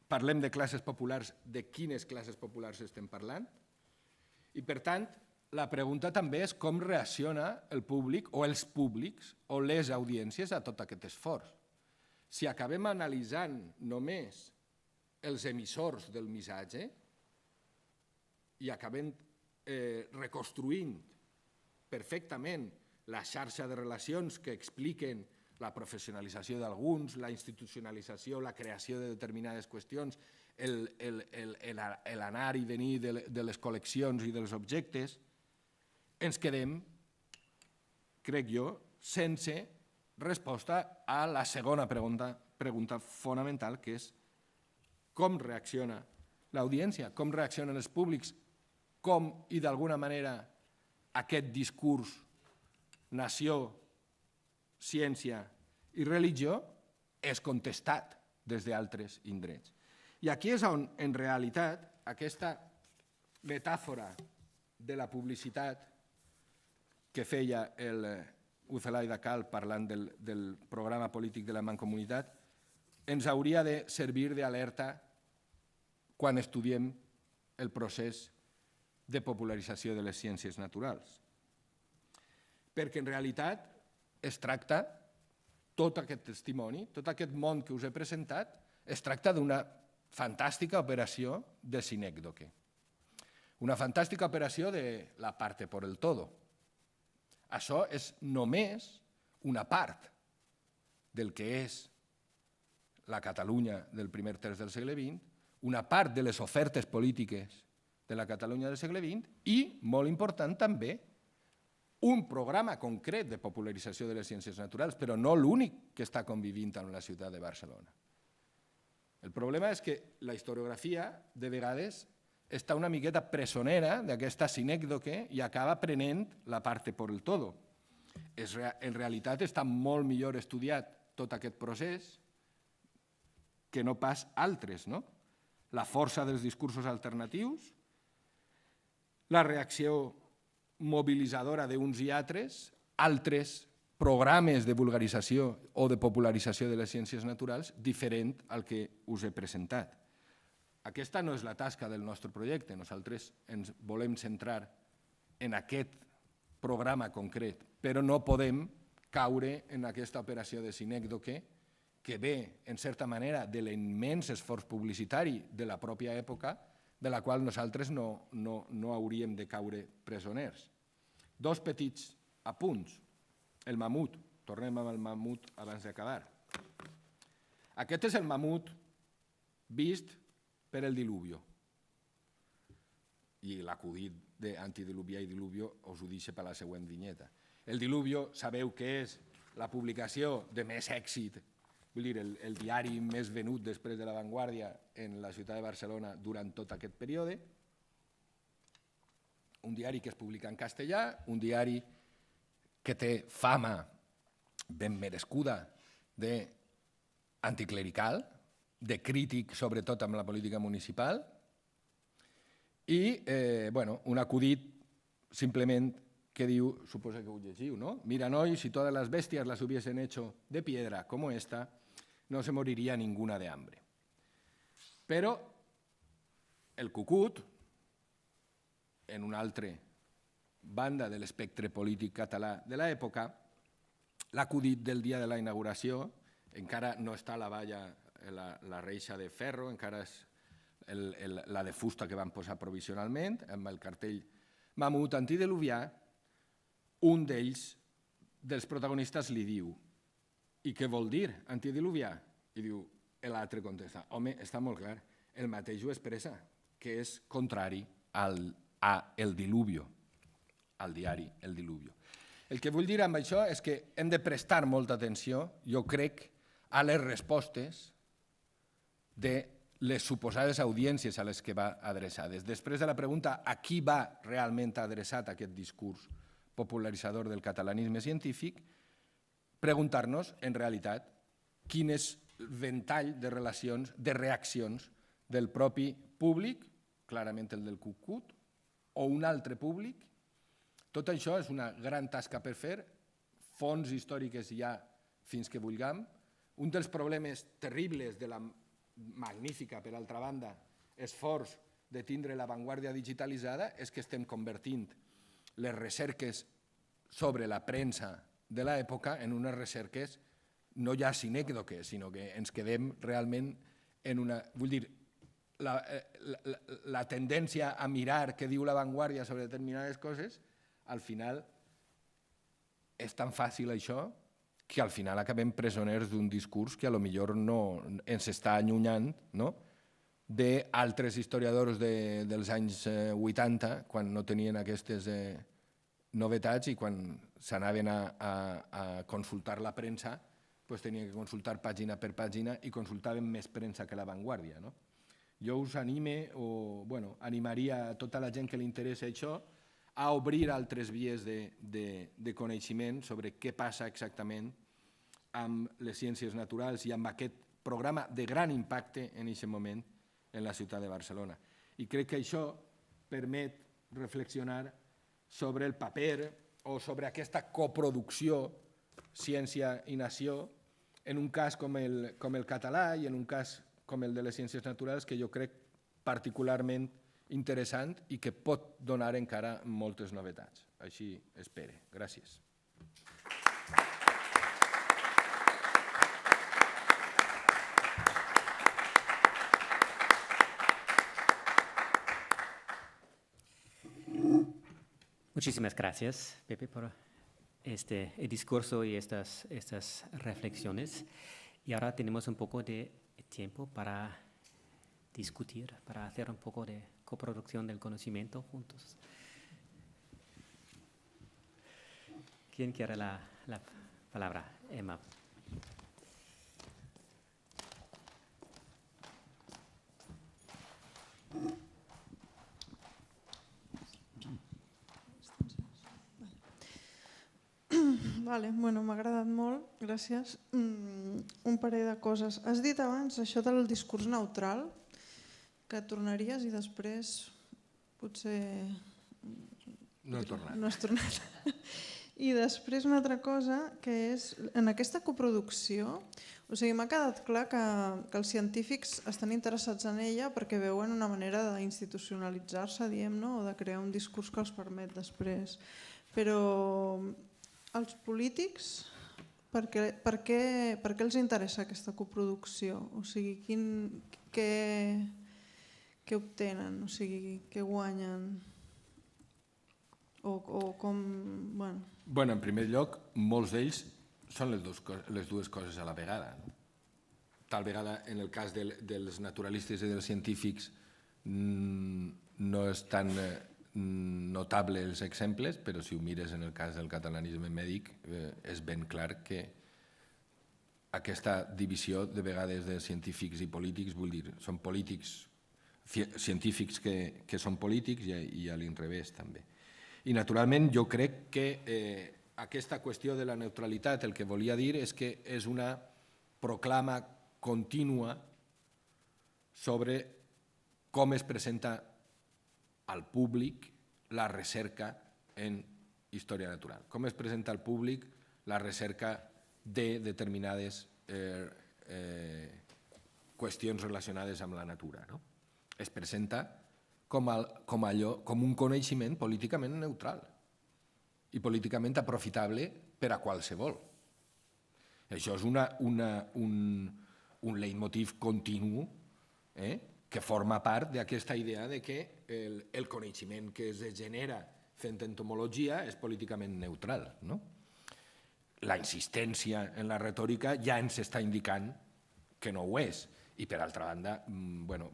parlem de classes populars, de quines classes populars estem parlant? I, per tant, la pregunta també és com reacciona el públic o els públics o les audiències a tot aquest esforç. Si acabem analitzant només els emissors del missatge i acabem reconstruint perfectament la xarxa de relacions que expliquen la professionalització d'alguns, la institucionalització, la creació de determinades qüestions, l'anar i venir de les col·leccions i dels objectes, ens quedem, crec jo, sense resposta a la segona pregunta fonamental, que és com reacciona l'audiència, com reaccionen els públics, com i d'alguna manera aquest discurs nació, ciència i religió és contestat des d'altres indrets. I aquí és on, en realitat, aquesta metàfora de la publicitat que feia Ucelaida Cal parlant del programa polític de la Mancomunitat ens hauria de servir d'alerta quan estudiem el procés de popularització de les ciències naturals. Perquè en realitat es tracta, tot aquest testimoni, tot aquest món que us he presentat, es tracta d'una fantàstica operació de sinècdoque. Una fantàstica operació de la parte por el todo. Això és només una part del que és la Catalunya del primer terç del segle XX, una part de les ofertes polítiques de la Catalunya del segle XX i, molt important també, un programa concret de popularització de les ciències naturals, però no l'únic que està convivint amb la ciutat de Barcelona. El problema és que la historiografia, de vegades, està una miqueta presonera d'aquesta sinècdoque i acaba prenent la parte por el todo. En realitat està molt millor estudiat tot aquest procés que no pas altres, no? La força dels discursos alternatius, la reacció mobilitzadora d'uns i altres programes de vulgarització o de popularització de les ciències naturals diferent al que us he presentat. Aquesta no és la tasca del nostre projecte. Nosaltres ens volem centrar en aquest programa concret, però no podem caure en aquesta operació de sinècdoque que ve, en certa manera, de l'immens esforç publicitari de la pròpia època, de la qual nosaltres no hauríem de caure presoners. Dos petits apunts. El mamut. Tornem amb el mamut abans d'acabar. Aquest és el mamut vist per el diluvio. I l'acudit d'Antidiluvia i Diluvio us ho deixo per la següent vinyeta. El Diluvio sabeu que és la publicació de més èxit, vull dir, el diari més venut després de La Vanguardia en la ciutat de Barcelona durant tot aquest període. Un diari que es publica en castellà, un diari que té fama ben merescuda d'anticlerical, de crític sobretot amb la política municipal, i un acudit simplement que diu, suposo que ho llegiu, ¿no? Miran hoy, si todas las bestias las hubiesen hecho de piedra como esta, no se moriría ninguna de hambre. Però el cucut, en una altra banda de l'espectre polític català de l'època, l'acudit del dia de la inauguració, encara no està la valla, la reixa de ferro, encara és la de fusta que van posar provisionalment, amb el cartell Mamut Antidiluvià. Un d'ells, dels protagonistes, li diu: i què vol dir antidiluvià? I diu, l'altre contesta, home, està molt clar, el mateix ho expressa, que és contrari al diluvio, al diari El Diluvio. El que vull dir amb això és que hem de prestar molta atenció, jo crec, a les respostes de les suposades audiències a les que va adreçades. Després de la pregunta a qui va realment adreçat aquest discurs popularitzador del catalanisme científic, preguntar-nos, en realitat, quin és el ventall de relacions, de reaccions del propi públic, clarament el del cucut, o un altre públic. Tot això és una gran tasca per fer, fonts històriques hi ha fins que vulguem. Un dels problemes terribles de la magnífica, per altra banda, esforç de tindre l'avantguàrdia digitalitzada és que estem convertint les recerques sobre la premsa de l'època en unes recerques no ja sinècdoques, sinó que ens quedem realment en una... Vull dir, la tendència a mirar què diu l'avantguàrdia sobre determinades coses, al final és tan fàcil això que al final acabem presoners d'un discurs que potser no ens està allunyant d'altres historiadors dels anys 80, quan no tenien aquestes novetats i quan s'anaven a consultar la premsa, tenien que consultar pàgina per pàgina i consultaven més premsa que l'avantguàrdia. Jo us animaria a tota la gent que li interessa això a obrir altres vies de coneixement sobre què passa exactament amb les ciències naturals i amb aquest programa de gran impacte en aquest moment en la ciutat de Barcelona. I crec que això permet reflexionar sobre el paper o sobre aquesta coproducció ciència i nació en un cas com el català i en un cas com el de les ciències naturals que jo crec particularment interessant i que pot donar encara moltes novetats. Així espere. Gràcies. Muchísimas gracias, Pepe, por este discurso y estas reflexiones. Y ahora tenemos un poco de tiempo para discutir, para hacer un poco de coproducción del conocimiento juntos. ¿Quién quiere la palabra? Emma. Vale, bueno, m'ha agradat molt, gràcies. Un parell de coses. Has dit abans això del discurs neutral, que tornaries i després potser... No he tornat. No has tornat. I després una altra cosa, que és, en aquesta coproducció, o sigui, m'ha quedat clar que els científics estan interessats en ella perquè veuen una manera d'institucionalitzar-se, diguem, o de crear un discurs que els permet després Però els polítics, per què els interessa aquesta coproducció? O sigui, què obtenen? O sigui, què guanyen? O com... Bueno, en primer lloc, molts d'ells són les dues coses a la vegada. Tal vegada, en el cas dels naturalistes i dels científics, no és tan notable els exemples, però si ho mires en el cas del catalanisme mèdic, és ben clar que aquesta divisió de vegades de científics i polítics, vull dir, són polítics, científics que són polítics i a l'inrevés també. I naturalment jo crec que aquesta qüestió de la neutralitat el que volia dir és que és una proclama contínua sobre com es presenta al públic la recerca en història natural, com es presenta al públic la recerca de determinades qüestions relacionades amb la natura. Es presenta com un coneixement políticament neutral i políticament aprofitable per a qualsevol. Això és un leitmotiv continu que forma part d'aquesta idea de que el coneixement que es genera fent entomologia és políticament neutral. La insistència en la retòrica ja ens està indicant que no ho és. I per altra banda,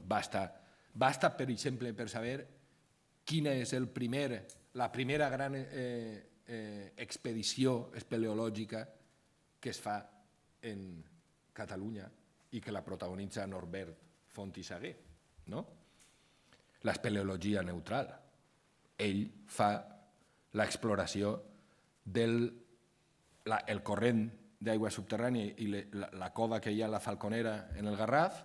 basta, per exemple, per saber quina és la primera gran expedició espeleològica que es fa en Catalunya i que la protagonitza Norbert Font i Sagué, l'espeleologia neutral. Ell fa l'exploració del corrent d'aigua subterrània i la cova que hi ha a la Falconera en el Garraf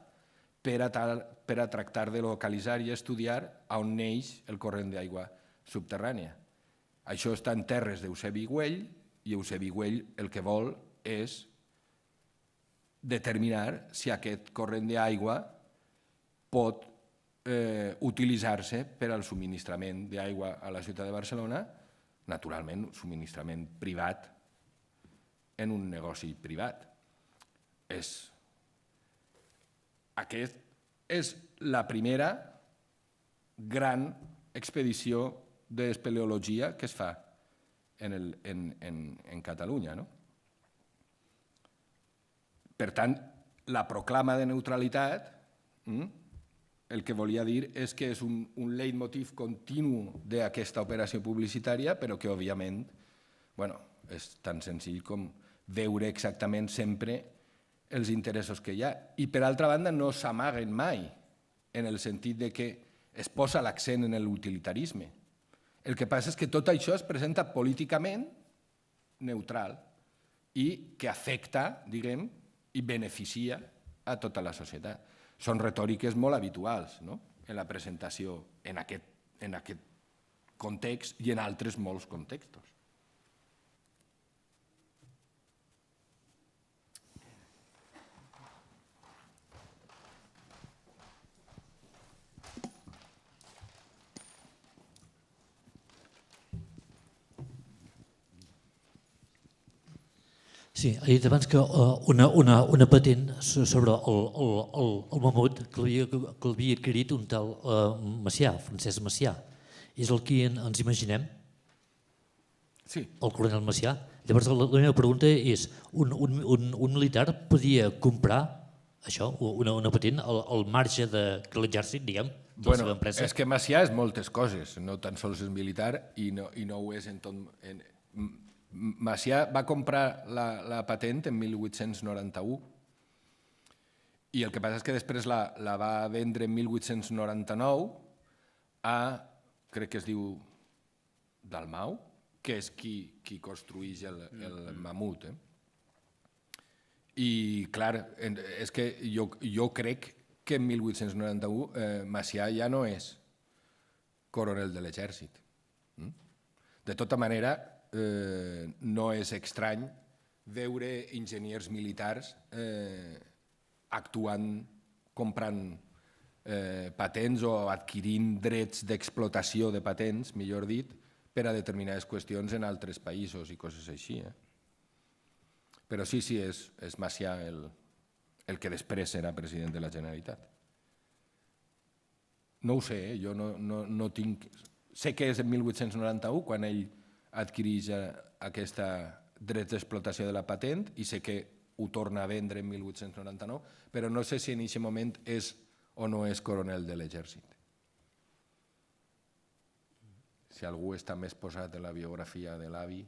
per a tractar de localitzar i estudiar on neix el corrent d'aigua subterrània. Això està en terres d'Eusebi Güell i Eusebi Güell el que vol és determinar si aquest corrent d'aigua pot utilitzar-se per al subministrament d'aigua a la ciutat de Barcelona, naturalment, un subministrament privat en un negoci privat. Aquest és la primera gran expedició d'espeleologia que es fa en Catalunya. Per tant, la proclama de neutralitat el que volia dir és que és un leitmotiv continu d'aquesta operació publicitària, però que, òbviament, és tan senzill com veure exactament sempre els interessos que hi ha. I, per altra banda, no s'amaguen mai, en el sentit que es posa l'accent en l'utilitarisme. El que passa és que tot això es presenta políticament neutral i que afecta, diguem, i beneficia a tota la societat. Són retòriques molt habituals en la presentació en aquest context i en altres molts contextos. Sí, ha dit abans que una patent sobre el mamut que l'havia adquirit un tal Macià, Francesc Macià. És el que ens imaginem? Sí. El coronel Macià. Llavors la meva pregunta és, un militar podia comprar això, una patent, al marge que l'exèrcit, diguem, de la seva empresa? És que Macià és moltes coses, no tan sols és militar i no ho és en tot... Macià va comprar la patent en 1891 i el que passa és que després la va vendre en 1899 a, crec que es diu Dalmau, que és qui construeix el mamut. I, clar, és que jo crec que en 1891 Macià ja no és coronel de l'exèrcit. De tota manera, no és estrany veure enginyers militars actuant, comprant patents o adquirint drets d'explotació de patents, millor dit, per a determinades qüestions en altres països i coses així. Però sí, és Macià el que després serà president de la Generalitat. No ho sé, jo no tinc... Sé que és en 1891 quan ell adquireix aquesta drets d'explotació de la patent i sé que ho torna a vendre en 1899, però no sé si en aquest moment és o no és coronel de l'exèrcit. Si algú està més posat en la biografia de l'avi...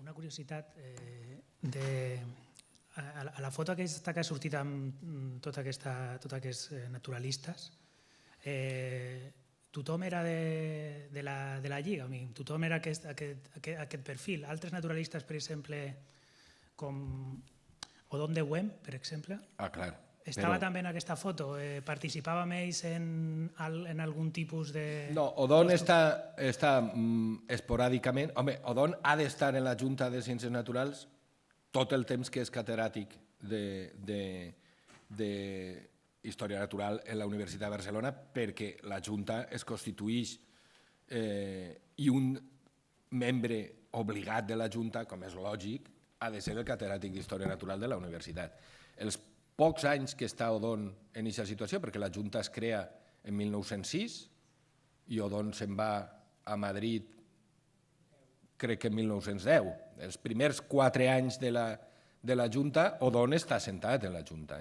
Una curiositat, a la foto aquesta que ha sortit amb tots aquests naturalistes, tothom era de la Lliga, tothom era aquest perfil. Altres naturalistes, per exemple, com Odón de Güell, per exemple, estava també en aquesta foto. Participava amb ells en algun tipus de... No, Odón està esporàdicament... Home, Odón ha d'estar en la Junta de Ciències Naturals tot el temps que és catedràtic d'Història Natural en la Universitat de Barcelona, perquè la Junta es constituïx i un membre obligat de la Junta, com és lògic, ha de ser el catedràtic d'Història Natural de la universitat. Els pocs anys que està Odón en aquesta situació, perquè la Junta es crea en 1906 i Odón se'n va a Madrid crec que en 1910. Els primers 4 anys de la Junta, Odón està assentat en la Junta.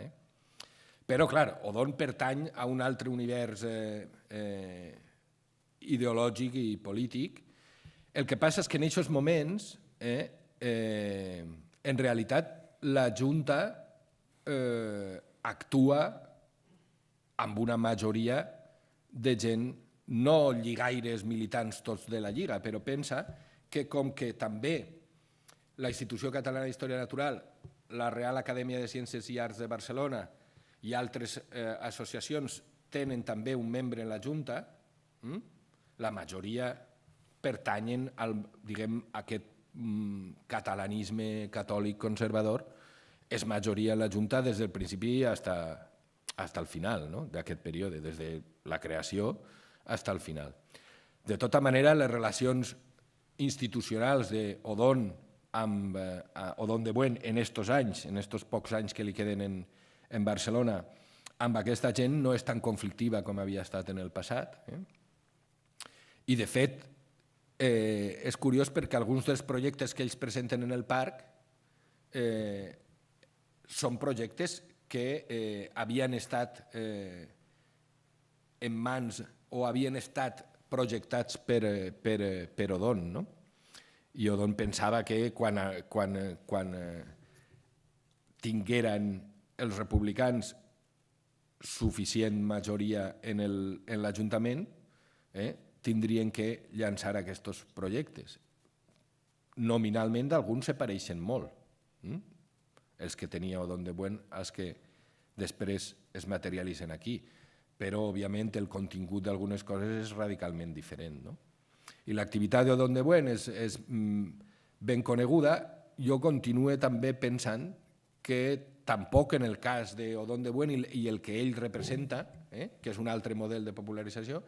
Però, clar, Odón pertany a un altre univers ideològic i polític. El que passa és que en aquests moments, en realitat, la Junta actua amb una majoria de gent, no lligaires militants tots de la Lliga, però pensa que com que també la Institució Catalana d'Història Natural, la Real Acadèmia de Ciències i Arts de Barcelona i altres associacions tenen també un membre en la Junta, la majoria pertanyen a aquest catalanisme catòlic conservador, és majoria en la Junta des del principi fins al final d'aquest període, des de la creació fins al final. De tota manera, les relacions institucionals d'Odón amb Odón de Güell en aquests anys, en aquests pocs anys que li queden en Barcelona, amb aquesta gent no és tan conflictiva com havia estat en el passat. I, de fet, és curiós perquè alguns dels projectes que ells presenten en el parc són projectes que havien estat en mans o havien estat projectats per Odón. I Odón pensava que quan tingueren els republicans suficient majoria en l'Ajuntament, tindrien que llançar aquests projectes. Nominalment, alguns se pareixen molt. Els que tenia Odón de Güell, els que després es materialitzen aquí. Però, òbviament, el contingut d'algunes coses és radicalment diferent. I l'activitat d'Odón de Güell és ben coneguda. Jo continuo també pensant que tampoc en el cas d'Odón de Güell i el que ell representa, que és un altre model de popularització,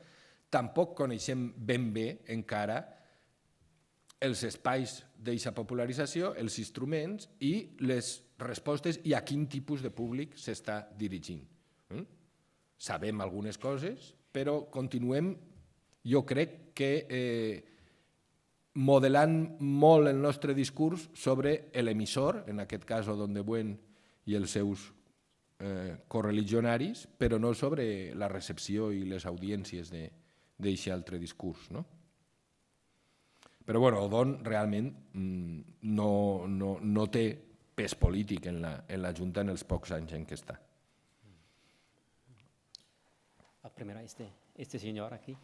tampoc coneixem ben bé encara els espais d'aquesta popularització, els instruments i les respostes i a quin tipus de públic s'està dirigint. Sabem algunes coses, però continuem, jo crec que modelant molt el nostre discurs sobre l'emissor, en aquest cas Odón de Güell i els seus correligionaris, però no sobre la recepció i les audiències d'aquest altre discurs. Però Odón realment no té pes polític en la Junta en els pocs anys en què està. Primero este señor aquí.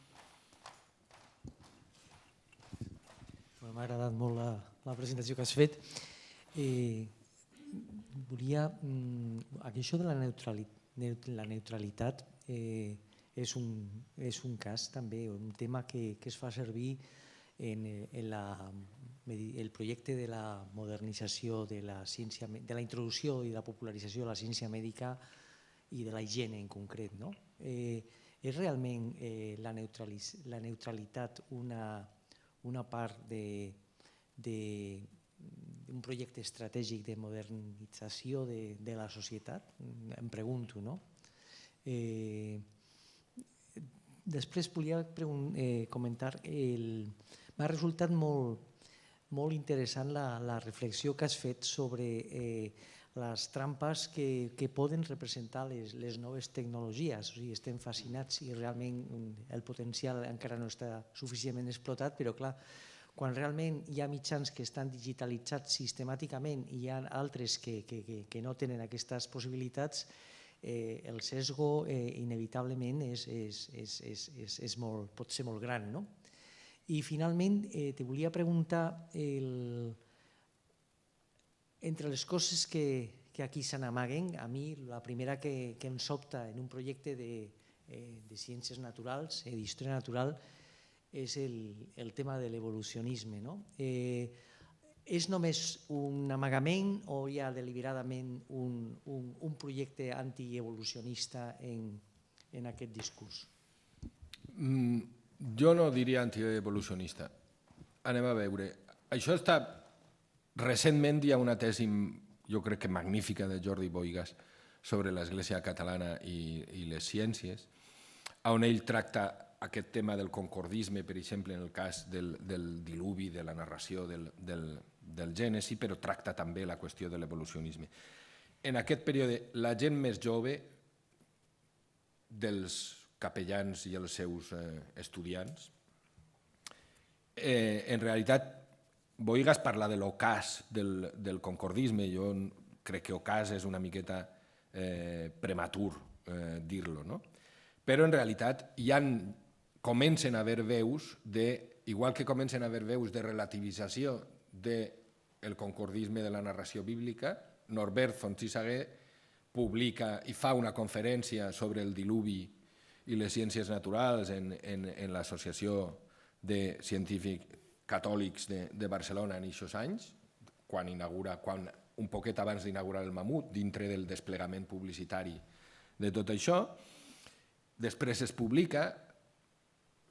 M'ha agradat molt la presentació que has fet. Volia... Això de la neutralitat és un cas també, un tema que es fa servir en el projecte de la modernització de la ciència, de la introducció i la popularització de la ciència mèdica i de la higiene en concret. És realment la neutralitat una part d'un projecte estratègic de modernització de la societat? Em pregunto, no? Després volia comentar, m'ha resultat molt interessant la reflexió que has fet sobre les trampes que poden representar les noves tecnologies. O sigui, estem fascinats i realment el potencial encara no està suficientment explotat, però clar, quan realment hi ha mitjans que estan digitalitzats sistemàticament i hi ha altres que no tenen aquestes possibilitats, el sesgo inevitablement pot ser molt gran. I finalment te volia preguntar, entre les coses que aquí se n'amaguen, a mi la primera que em sobta en un projecte de ciències naturals, d'història natural, és el tema de l'evolucionisme. És només un amagament o hi ha deliberadament un projecte antievolucionista en aquest discurs? Jo no diria antievolucionista. Anem a veure. Això està... Recentment hi ha una tesi, jo crec que magnífica, de Jordi Boigas sobre l'Església catalana i les ciències, on ell tracta aquest tema del concordisme, per exemple, en el cas del diluvi, de la narració del Gènesi, però tracta també la qüestió de l'evolucionisme. En aquest període, la gent més jove dels capellans i els seus estudiants, en realitat, Boigas parla de l'ocàs del concordisme. Jo crec que ocàs és una miqueta prematur dir-lo, no? Però en realitat comencen a haver veus, igual que comencen a haver veus de relativització del concordisme de la narració bíblica. Norbert Fontgissaguer publica i fa una conferència sobre el diluvi i les ciències naturals en l'Associació de Científics Catòlics de Barcelona en aquests anys, un poquet abans d'inaugurar el Mamut, dintre del desplegament publicitari de tot això. Després es publica.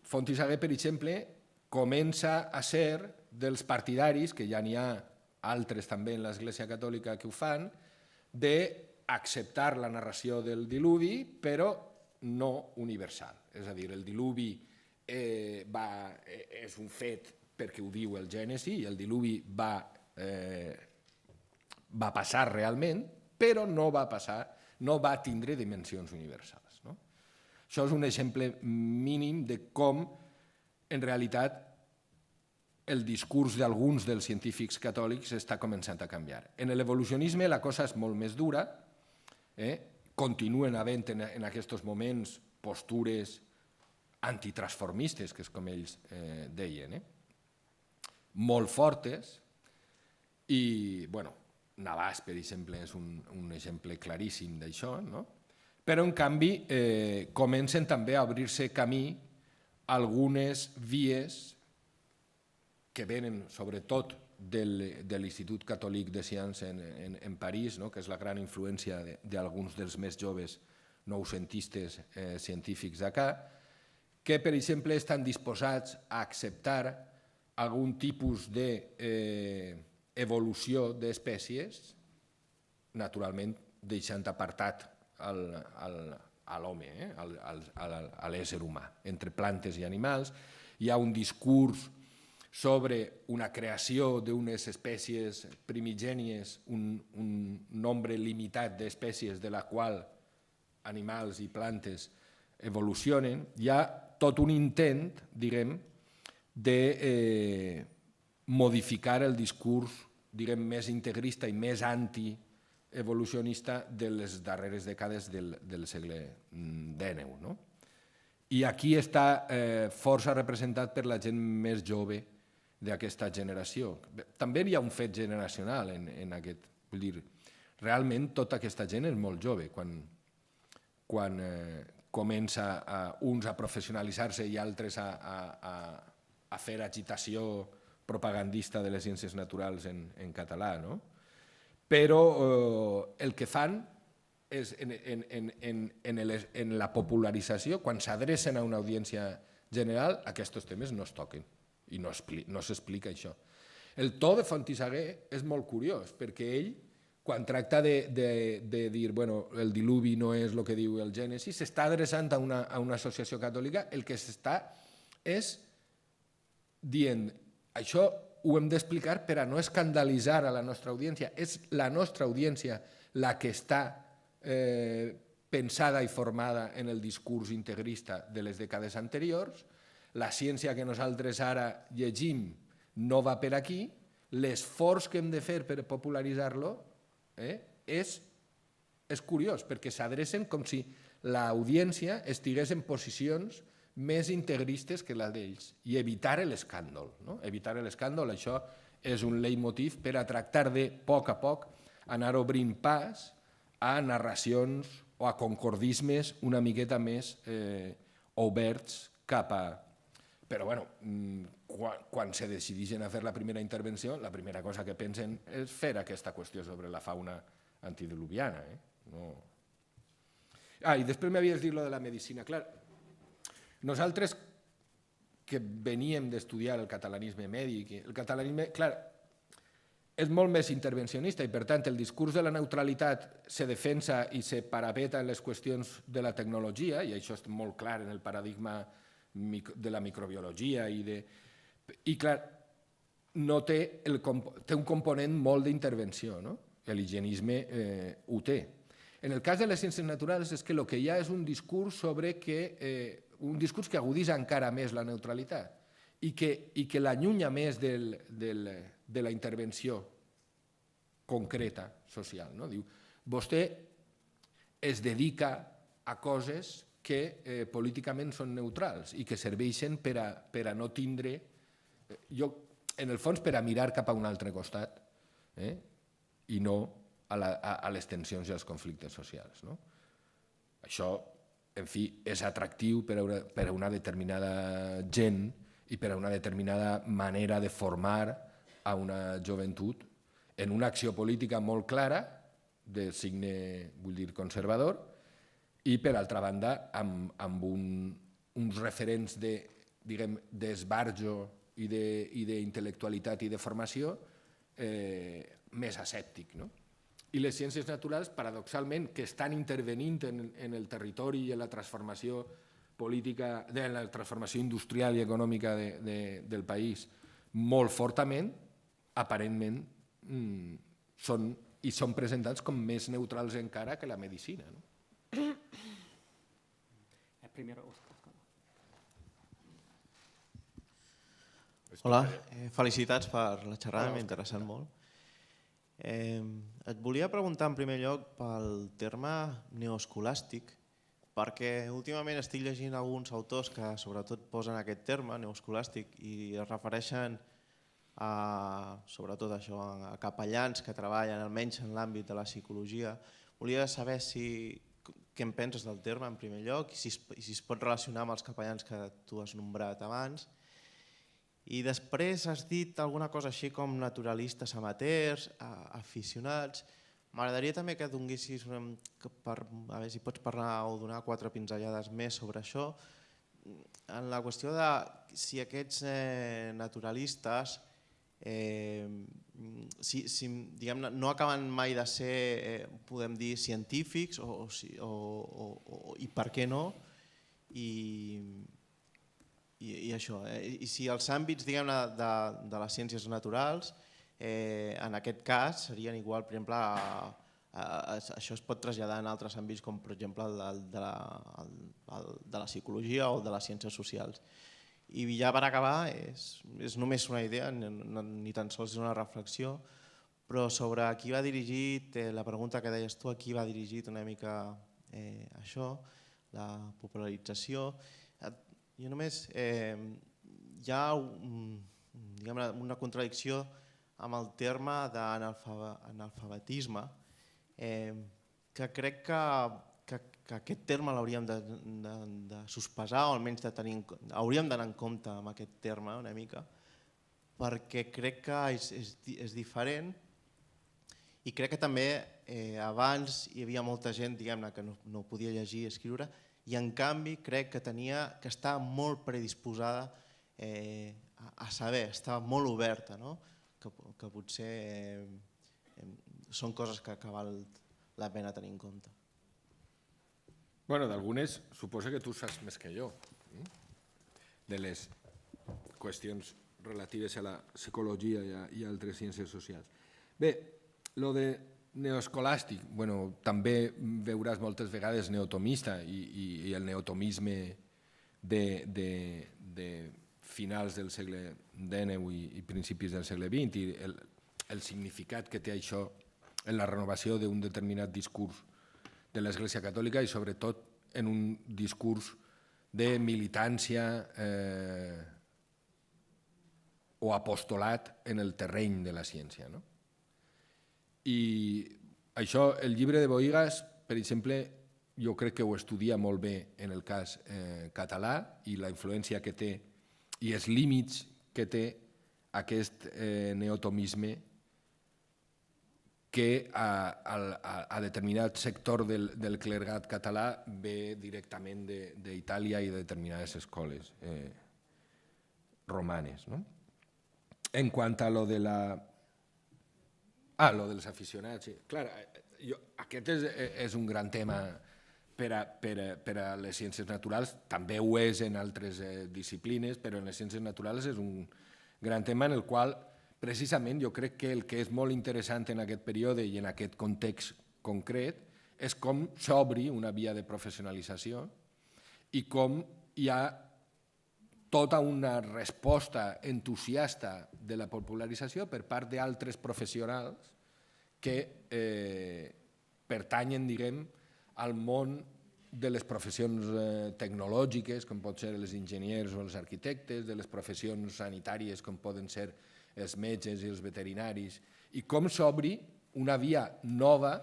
Fontgissaguer, per exemple, comença a ser dels partidaris, que ja n'hi ha altres també en l'Església Catòlica que ho fan, d'acceptar la narració del diluvi, però no universal. És a dir, el diluvi és un fet perquè ho diu el Gènesi, i el diluvi va passar realment, però no va tindre dimensions universals. Això és un exemple mínim de com, en realitat, el discurs d'alguns dels científics catòlics està començant a canviar. En l'evolucionisme la cosa és molt més dura, continuen havent en aquests moments postures antitransformistes, que és com ells deien, molt fortes, i Navàs, per exemple, és un exemple claríssim d'això, però en canvi comencen també a obrir-se camí algunes vies que venen sobretot de l'Institut Catòlic de Ciències en París, que és la gran influència d'alguns dels més joves noucentistes científics d'acá, que, per exemple, estan disposats a acceptar algun tipus d'evolució d'espècies, naturalment deixant apartat a l'home, a l'ésser humà. Entre plantes i animals hi ha un discurs sobre una creació d'unes espècies primigènies, un nombre limitat d'espècies de la qual animals i plantes evolucionen. Hi ha tot un intent, diguem, de modificar el discurs més integrista i més anti-evolucionista de les darreres dècades del segle XIX. I aquí està força representat per la gent més jove d'aquesta generació. També hi ha un fet generacional en aquest. Vull dir, realment tota aquesta gent és molt jove quan comença uns a professionalitzar-se i altres a fer agitació propagandista de les ciències naturals en català, no? Però el que fan és en la popularització, quan s'adrecen a una audiència general, aquests temes no es toquen i no s'explica això. El to de Fontisaguer és molt curiós, perquè ell, quan tracta de dir el diluvi no és el que diu el Gènesis, s'està adreçant a una associació catòlica, el que s'està és dient això ho hem d'explicar per a no escandalitzar a la nostra audiència. És la nostra audiència la que està pensada i formada en el discurs integrista de les dècades anteriors. La ciència que nosaltres ara llegim no va per aquí. L'esforç que hem de fer per popularitzar-lo és curiós, perquè s'adrecen com si l'audiència estigués en posicions més integristes que la d'ells i evitar l'escàndol. Evitar l'escàndol, això és un leitmotiv per a tractar de, a poc, anar obrint pas a narracions o a concordismes una miqueta més oberts cap a... Però, quan se decideixen a fer la primera intervenció, la primera cosa que pensen és fer aquesta qüestió sobre la fauna antidiluviana. I després m'havies dit lo de la medicina. Clar, nosaltres que veníem d'estudiar el catalanisme mèdic, el catalanisme, clar, és molt més intervencionista i, per tant, el discurs de la neutralitat se defensa i se parapeta en les qüestions de la tecnologia, i això és molt clar en el paradigma de la microbiologia i clar, té un component molt d'intervenció, l'higienisme ho té. En el cas de les ciències naturals és que el que hi ha és un discurs un discurs que agudís encara més la neutralitat i que l'allunya més de la intervenció concreta social. Diu, vostè es dedica a coses que políticament són neutrals i que serveixen per a no tindre, en el fons, per a mirar cap a un altre costat i no a les tensions i als conflictes socials. Això, en fi, és atractiu per a una determinada gent i per a una determinada manera de formar a una joventut en una acció política molt clara, de signe, vull dir, conservador, i, per altra banda, amb uns referents d'esbarjo i d'intel·lectualitat i de formació més asèptic. I les ciències naturals, paradoxalment, que estan intervenint en el territori i en la transformació política, en la transformació industrial i econòmica del país molt fortament, aparentment són presentats com més neutrals encara que la medicina. Hola, felicitats per la xerrada, m'ha interessat molt. Et volia preguntar en primer lloc pel terme neoescolàstic, perquè últimament estic llegint alguns autors que sobretot posen aquest terme, neoescolàstic, i es refereixen sobretot això, a capellans que treballen almenys en l'àmbit de la psicologia. Volia saber què en penses del terme en primer lloc i si es pot relacionar amb els capellans que tu has nombrat abans. I després has dit alguna cosa així com naturalistes amateurs, aficionats. M'agradaria també que donessis, a veure si pots parlar o donar 4 pinzellades més sobre això, en la qüestió de si aquests naturalistes no acaben mai de ser, podem dir, científics i per què no, i això. I si els àmbits de les ciències naturals, en aquest cas, serien igual, per exemple, això es pot traslladar en altres àmbits com, per exemple, el de la psicologia o el de les ciències socials. I ja per acabar, és només una idea, ni tan sols és una reflexió, però sobre a qui va dirigit, la pregunta que deies tu, a qui va dirigit una mica això, la popularització. Jo només, hi ha una contradicció amb el terme d'analfabetisme, que crec que aquest terme l'hauríem de sospesar o almenys hauríem d'anar en compte amb aquest terme una mica, perquè crec que és diferent i crec que també abans hi havia molta gent, diguem-ne, que no podia llegir i escriure, i en canvi crec que estava molt predisposada a saber, estava molt oberta, que potser són coses que val la pena tenir en compte. Bueno, d'algunes suposo que tu saps més que jo, de les qüestions relatives a la psicologia i a altres ciències socials. Bé, lo de neoescolàstic, bueno, també veuràs moltes vegades neotomista i el neotomisme de finals del segle XIX i principis del segle XX i el significat que té això en la renovació d'un determinat discurs de l'Església Catòlica i sobretot en un discurs de militància o apostolat en el terreny de la ciència. I això, el llibre de Bohigas, per exemple, jo crec que ho estudia molt bé en el cas català i la influència que té i els límits que té aquest neotomisme que a determinat sector del clergat català ve directament d'Itàlia i de determinades escoles romanes. En quant a lo de la... lo dels aficionats. Clar, aquest és un gran tema per a les ciències naturals, també ho és en altres disciplines, però en les ciències naturals és un gran tema en el qual precisament jo crec que el que és molt interessant en aquest període i en aquest context concret és com s'obri una via de professionalització i com hi ha tota una resposta entusiasta de la popularització per part d'altres professionals que pertanyen, diguem, al món de les professions tecnològiques, com pot ser els enginyers o els arquitectes, de les professions sanitàries, com poden ser els metges i els veterinaris, i com s'obri una via nova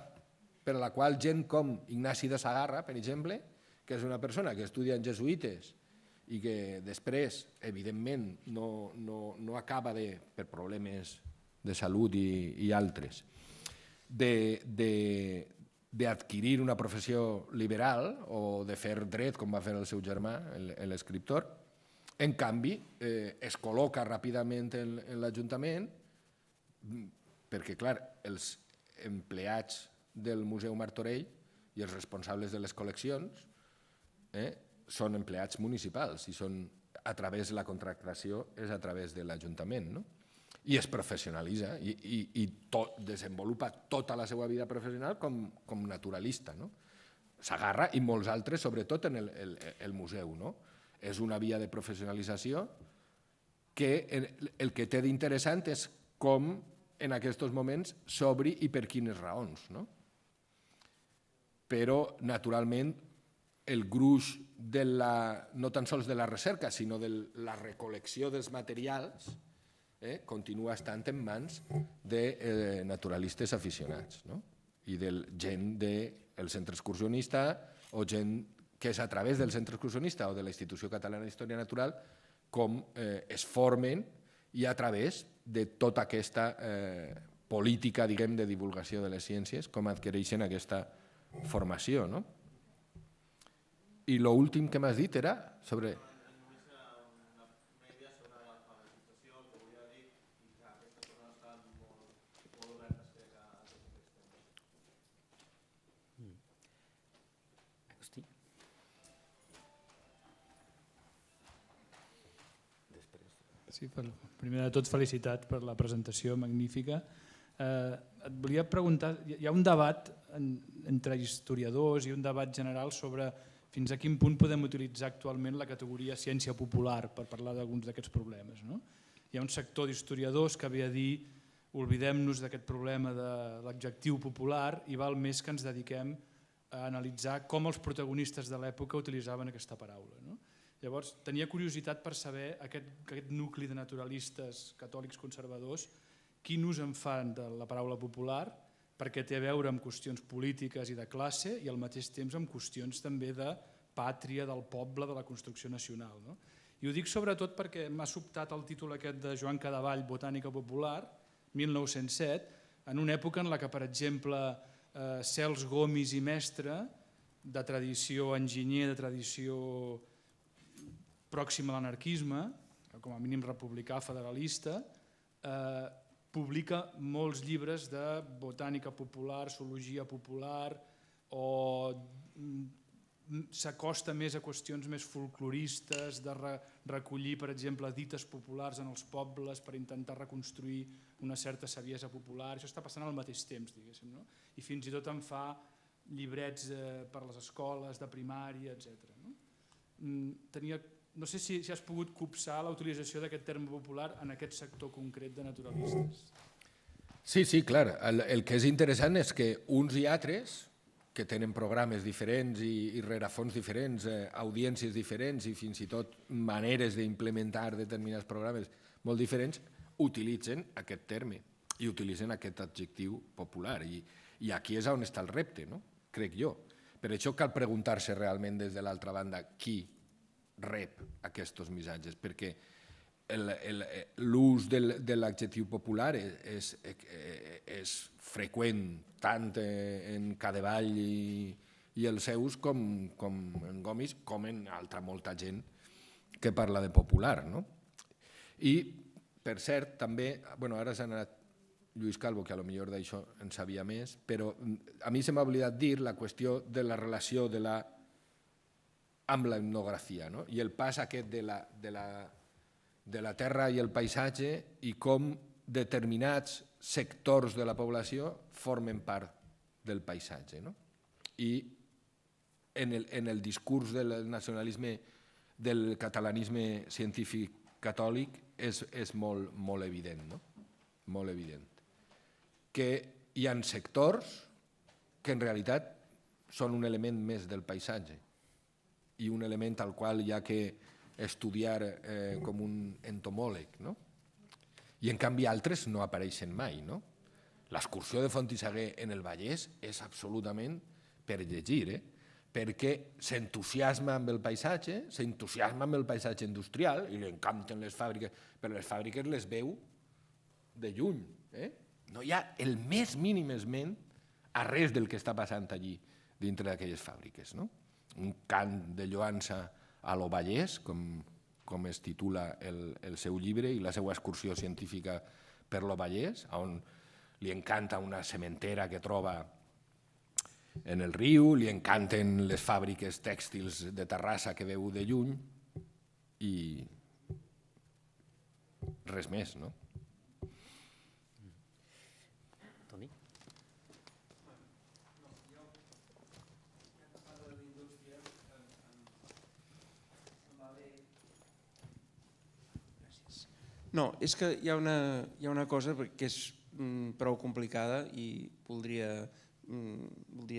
per a la qual gent com Ignasi de Sagarra, per exemple, que és una persona que estudia en jesuïtes i que després, evidentment, no acaba per problemes de salut i altres, d'adquirir una professió liberal o de fer dret, com va fer el seu germà, l'escriptor. En canvi, es col·loca ràpidament en l'Ajuntament perquè, clar, els empleats del Museu Martorell i els responsables de les col·leccions són empleats municipals i són a través de la contractació, és a través de l'Ajuntament, i es professionalitza i desenvolupa tota la seva vida professional com naturalista. Sagarra i molts altres, sobretot en el museu. És una via de professionalització que el que té d'interessant és com en aquests moments s'obri i per quines raons. Però, naturalment, el gruix no tan sols de la recerca, sinó de la recol·lecció dels materials continua estant en mans de naturalistes aficionats i de gent del centre excursionista o gent que és a través del centre excursionista o de la Institució Catalana d'Història Natural com es formen i a través de tota aquesta política, diguem, de divulgació de les ciències, com adquireixen aquesta formació. I l'últim que m'has dit era sobre... Sí, primer de tot, felicitats per la presentació magnífica. Et volia preguntar, hi ha un debat entre historiadors i un debat general sobre fins a quin punt podem utilitzar actualment la categoria ciència popular per parlar d'alguns d'aquests problemes. Hi ha un sector d'historiadors que ve a dir oblidem-nos d'aquest problema de l'adjectiu popular i val més que ens dediquem a analitzar com els protagonistes de l'època utilitzaven aquesta paraula. Llavors, tenia curiositat per saber aquest nucli de naturalistes catòlics conservadors, quin ús en fan de la paraula popular, perquè té a veure amb qüestions polítiques i de classe i al mateix temps amb qüestions també de pàtria, del poble, de la construcció nacional. I ho dic sobretot perquè m'ha sobtat el títol aquest de Joan Cadevall, Botànica Popular, 1907, en una època en la que, per exemple, Cels Gomis i Mestre, de tradició enginyer, de tradició pròxima a l'anarquisme, com a mínim republicà federalista, publica molts llibres de botànica popular, zoologia popular, o s'acosta més a qüestions més folcloristes, de recollir, per exemple, dites populars en els pobles per intentar reconstruir una certa saviesa popular. Això està passant al mateix temps, diguéssim, no? I fins i tot en fa llibrets per les escoles, de primària, etc. No sé si has pogut copsar la utilització d'aquest terme popular en aquest sector concret de naturalistes. Sí, clar. El que és interessant és que uns i altres, que tenen programes diferents i rerefons diferents, audiències diferents i fins i tot maneres d'implementar determinats programes molt diferents, utilitzen aquest terme i utilitzen aquest adjectiu popular. I aquí és on està el repte, no? Crec jo. Per això cal preguntar-se realment des de l'altra banda qui rep aquests missatges, perquè l'ús de l'adjectiu popular és freqüent tant en Cadevall i els seus com en Gomis, com en altra molta gent que parla de popular. I, per cert, també, ara s'ha anat Lluís Calvo, que potser d'això en sabia més, però a mi se m'ha oblidat dir la qüestió de la relació amb l'etnografia i el pas aquest de la terra i el paisatge i com determinats sectors de la població formen part del paisatge. I en el discurs del nacionalisme, del catalanisme científic catòlic és molt evident, molt evident. Que hi ha sectors que en realitat són un element més del paisatge i un element al qual hi ha que estudiar com un entomòleg. I en canvi altres no apareixen mai. L'excursió de Fontissaguer en el Vallès és absolutament per llegir, perquè s'entusiasma amb el paisatge, s'entusiasma amb el paisatge industrial i li encanten les fàbriques, però les fàbriques les veu de lluny. No hi ha el més mínim esment a res del que està passant allí dintre d'aquelles fàbriques. Un cant de lloança a lo Vallès, com es titula el seu llibre i la seva excursió científica per lo Vallès, on li encanta una cementera que troba en el riu, li encanten les fàbriques tèxtils de Terrassa que veu de lluny i res més, no? Toni? No, és que hi ha una cosa que és prou complicada i voldria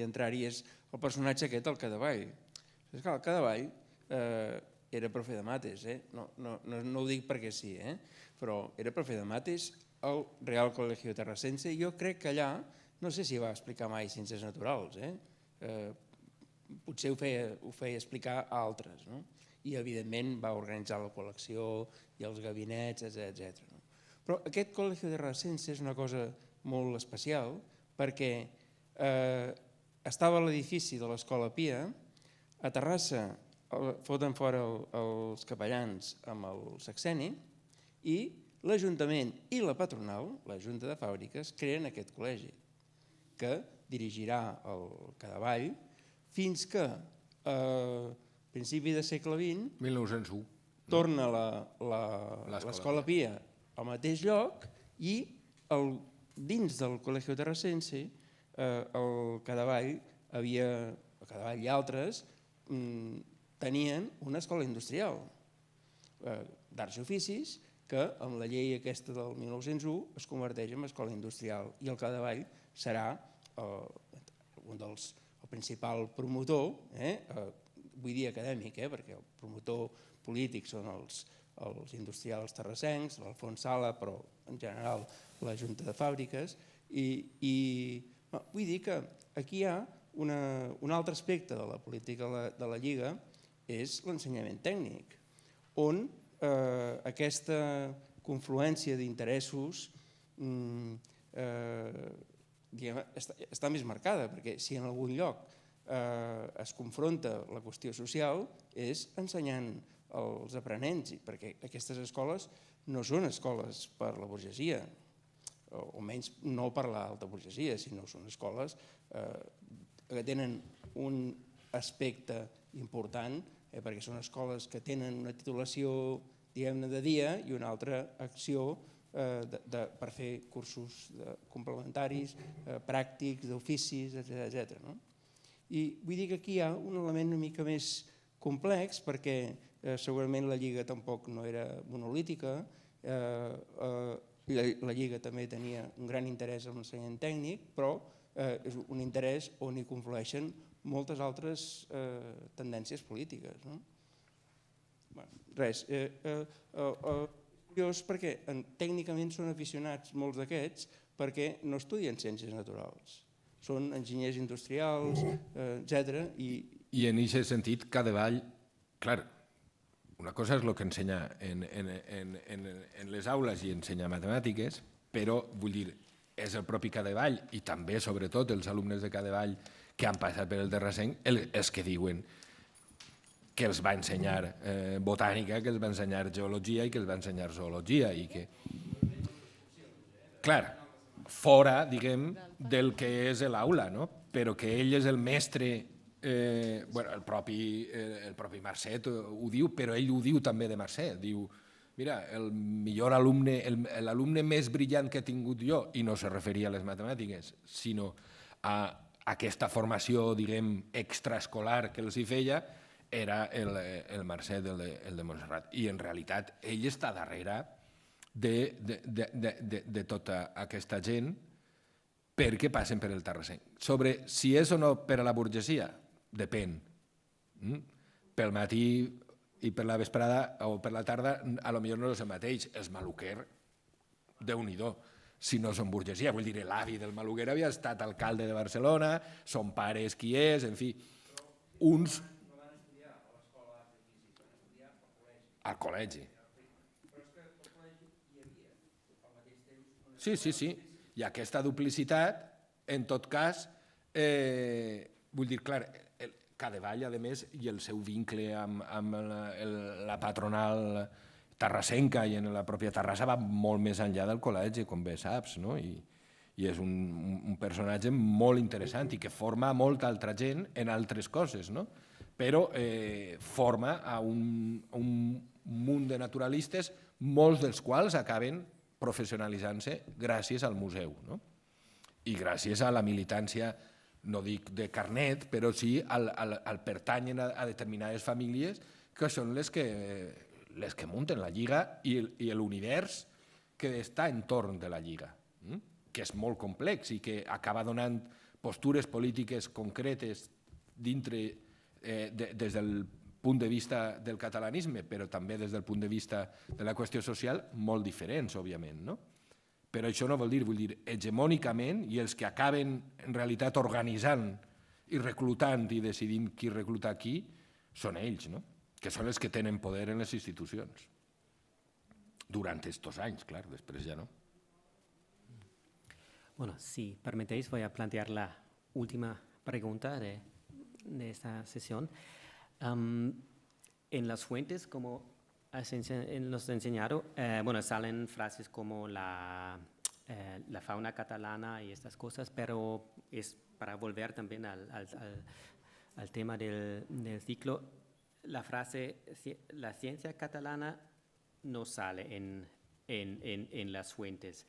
entrar-hi, és el personatge aquest, el Cadevall. El Cadevall era profe de mates, no ho dic perquè sí, però era profe de mates al Real Colegio Terrassense. Jo crec que allà, no sé si va explicar mai ciències naturals, potser ho feia explicar a altres, i evidentment va organitzar la col·lecció i els gabinets, etc. Però aquest Colegio Terrassense és una cosa molt especial perquè estava a l'edifici de l'Escola Pia, a Terrassa foten fora els capellans amb el sexeni i l'Ajuntament i la patronal, la Junta de Fàbriques, creen aquest col·legi que dirigirà el Cadevall fins que a principi de segle XX 1901 torna l'Escola Pia al mateix lloc i dins del Colegio Terrassense el Cadevall i altres tenien una escola industrial d'arts i oficis que amb la llei aquesta del 1901 es converteix en escola industrial i el Cadevall serà el principal promotor, vull dir acadèmic, perquè el promotor polític són els industrials terrassencs, l'Alfons Sala, però en general la Junta de Fàbriques, i vull dir que aquí hi ha un altre aspecte de la política de la Lliga, és l'ensenyament tècnic, on aquesta confluència d'interessos està més marcada, perquè si en algun lloc es confronta la qüestió social és ensenyant als aprenents, perquè aquestes escoles no són escoles per la burgesia, o menys no per l'alta burgesia, sinó són escoles que tenen un aspecte important, perquè són escoles que tenen una titulació, diguem-ne, de dia i una altra acció per fer cursos complementaris, pràctics, d'oficis, etc. I vull dir que aquí hi ha un element una mica més complex, perquè segurament la Lliga tampoc no era monolítica, la Lliga també tenia un gran interès en l'ensenyament tècnic, però és un interès on hi conflueixen moltes altres tendències polítiques. Res, curiós perquè tècnicament són aficionats molts d'aquests perquè no estudien ciències naturals, són enginyers industrials, etc. I en aquest sentit, Cadevall, clar, una cosa és el que ensenya en les aules i ensenya matemàtiques, però vull dir, és el propi Cadevall i també, sobretot, els alumnes de Cadevall que han passat per el Terrassenc, els que diuen que els va ensenyar botànica, que els va ensenyar geologia i que els va ensenyar zoologia i que, clar, fora, diguem, del que és l'aula, però que ell és el mestre, el propi Marcet ho diu, però ell ho diu també de Marcet, diu, mira, el millor alumne, l'alumne més brillant que he tingut jo, i no se referia a les matemàtiques, sinó a aquesta formació, diguem, extraescolar que els hi feia, era el Marcet, el de Montserrat. I en realitat ell està darrere de tota aquesta gent perquè passen per el Terrassenc. Sobre si és o no per a la burgesia, depèn. Pel matí i per la vesprada o per la tarda potser no és el mateix. Els Maluquer, Déu-n'hi-do, si no són burgesia. Vull dir, l'avi del Maluquer havia estat alcalde de Barcelona, son pare és qui és, en fi, uns... Al col·legi. Sí, sí, sí. I aquesta duplicitat, en tot cas, vull dir, clar, Cadevall, a més, i el seu vincle amb la patronal terrassenca i en la pròpia Terrassa va molt més enllà del col·legi, com bé saps, no? I és un personatge molt interessant i que forma molta altra gent en altres coses, no? Però forma a un munt de naturalistes, molts dels quals acaben professionalitzant-se gràcies al museu, no? I gràcies a la militància, no dic de carnet, però sí al pertanyen a determinades famílies que són les que munten la Lliga i l'univers que està entorn de la Lliga, que és molt complex i que acaba donant postures polítiques concretes dintre des del punt de vista del catalanisme, però també des del punt de vista de la qüestió social, molt diferents, òbviament, no? Però això no vol dir, hegemònicament, i els que acaben en realitat organitzant i reclutant i decidint qui recluta qui, són ells, no? Que són els que tenen poder en les institucions. Durant estos anys, clar, després ja no. Bueno, si permitéis, voy a plantear la última pregunta de esta sesión. En las fuentes, como nos enseñaron, salen frases como la fauna catalana y estas cosas, pero es para volver también al tema del ciclo. La frase, la ciencia catalana no sale en las fuentes.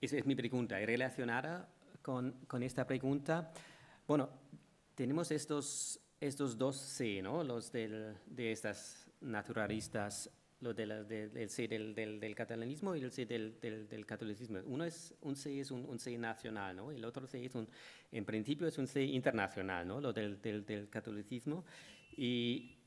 Esa es mi pregunta. Y relacionada con esta pregunta, bueno, tenemos estos dos C, ¿no? Los de estas naturalistas, el C del catalanismo y el C del catolicismo. Un C es un C nacional, ¿no? El otro C en principio es un C internacional, ¿no? Lo del catolicismo. Y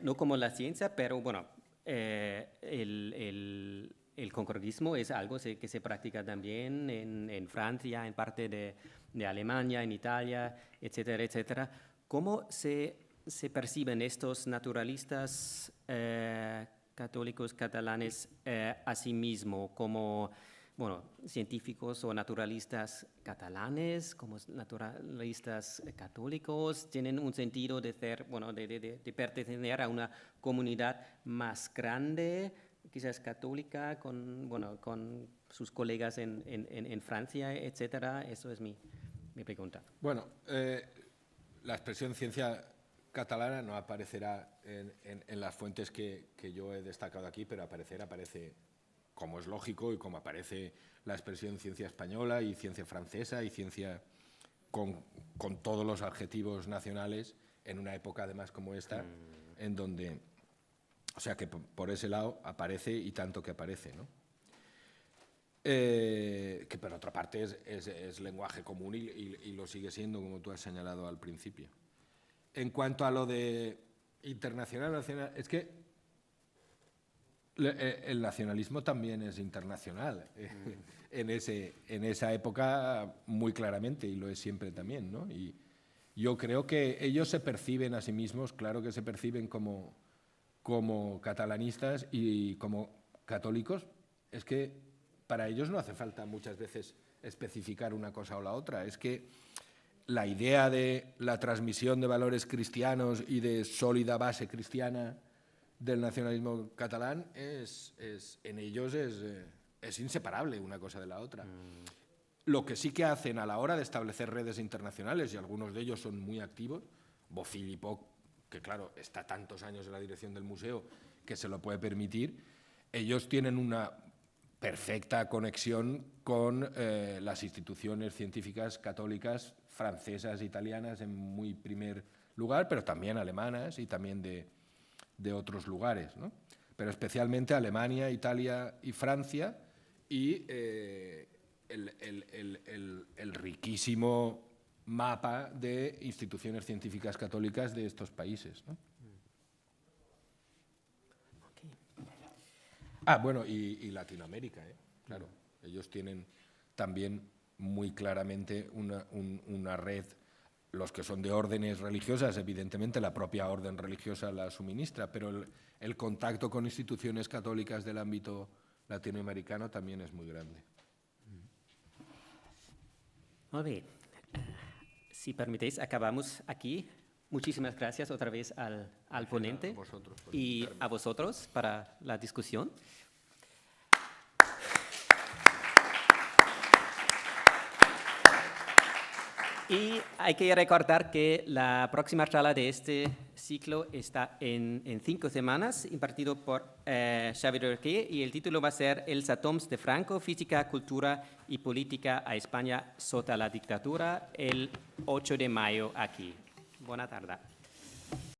no como la ciencia, pero bueno, el concordismo es algo que se practica también en Francia, en parte de Alemania, en Italia, etcétera, etcétera. ¿Cómo se se perciben estos naturalistas católicos catalanes a sí mismos como científicos o naturalistas catalanes, como naturalistas católicos? ¿Tienen un sentido de ser, de pertenecer a una comunidad más grande, quizás católica, con sus colegas en Francia, etcétera? Eso es mi pregunta. Bueno, la expresión ciencia catalana no aparecerá en las fuentes que yo he destacado aquí, pero aparece como es lógico y como aparece la expresión ciencia española y ciencia francesa y ciencia con todos los adjetivos nacionales en una época además como esta, en donde, o sea que por ese lado aparece y tanto que aparece, ¿no? Que por otra parte es lenguaje común y lo sigue siendo, como tú has señalado al principio. En cuanto a lo de internacional, nacional, es que el nacionalismo también es internacional en esa época muy claramente, y lo es siempre también, ¿no? Y yo creo que ellos se perciben a sí mismos, claro que se perciben como catalanistas y como católicos. Es que para ellos no hace falta muchas veces especificar una cosa o la otra, es que la idea de la transmisión de valores cristianos y de sólida base cristiana del nacionalismo catalán en ellos es inseparable una cosa de la otra. Lo que sí que hacen a la hora de establecer redes internacionales, y algunos de ellos son muy activos, Bofill y Poch, que claro, está tantos años en la dirección del museo que se lo puede permitir, ellos tienen una perfecta conexión con las instituciones científicas católicas francesas, italianas en muy primer lugar, pero también alemanas y también de otros lugares, ¿no? Pero especialmente Alemania, Italia y Francia, y el riquísimo mapa de instituciones científicas católicas de estos países, ¿no? Bueno, y Latinoamérica, claro. Ellos tienen también muy claramente una red. Los que son de órdenes religiosas, evidentemente la propia orden religiosa la suministra, pero el contacto con instituciones católicas del ámbito latinoamericano también es muy grande. Muy bien. Si permitéis, acabamos aquí. Muchísimas gracias otra vez al ponente y a vosotros para la discusión. Y hay que recordar que la próxima charla de este ciclo está en 5 semanas, impartido por Xavier Urqué, y el título va a ser Els atoms de Franco, física, cultura y política a España sota la dictadura, el 8 de mayo aquí. Buena tarde.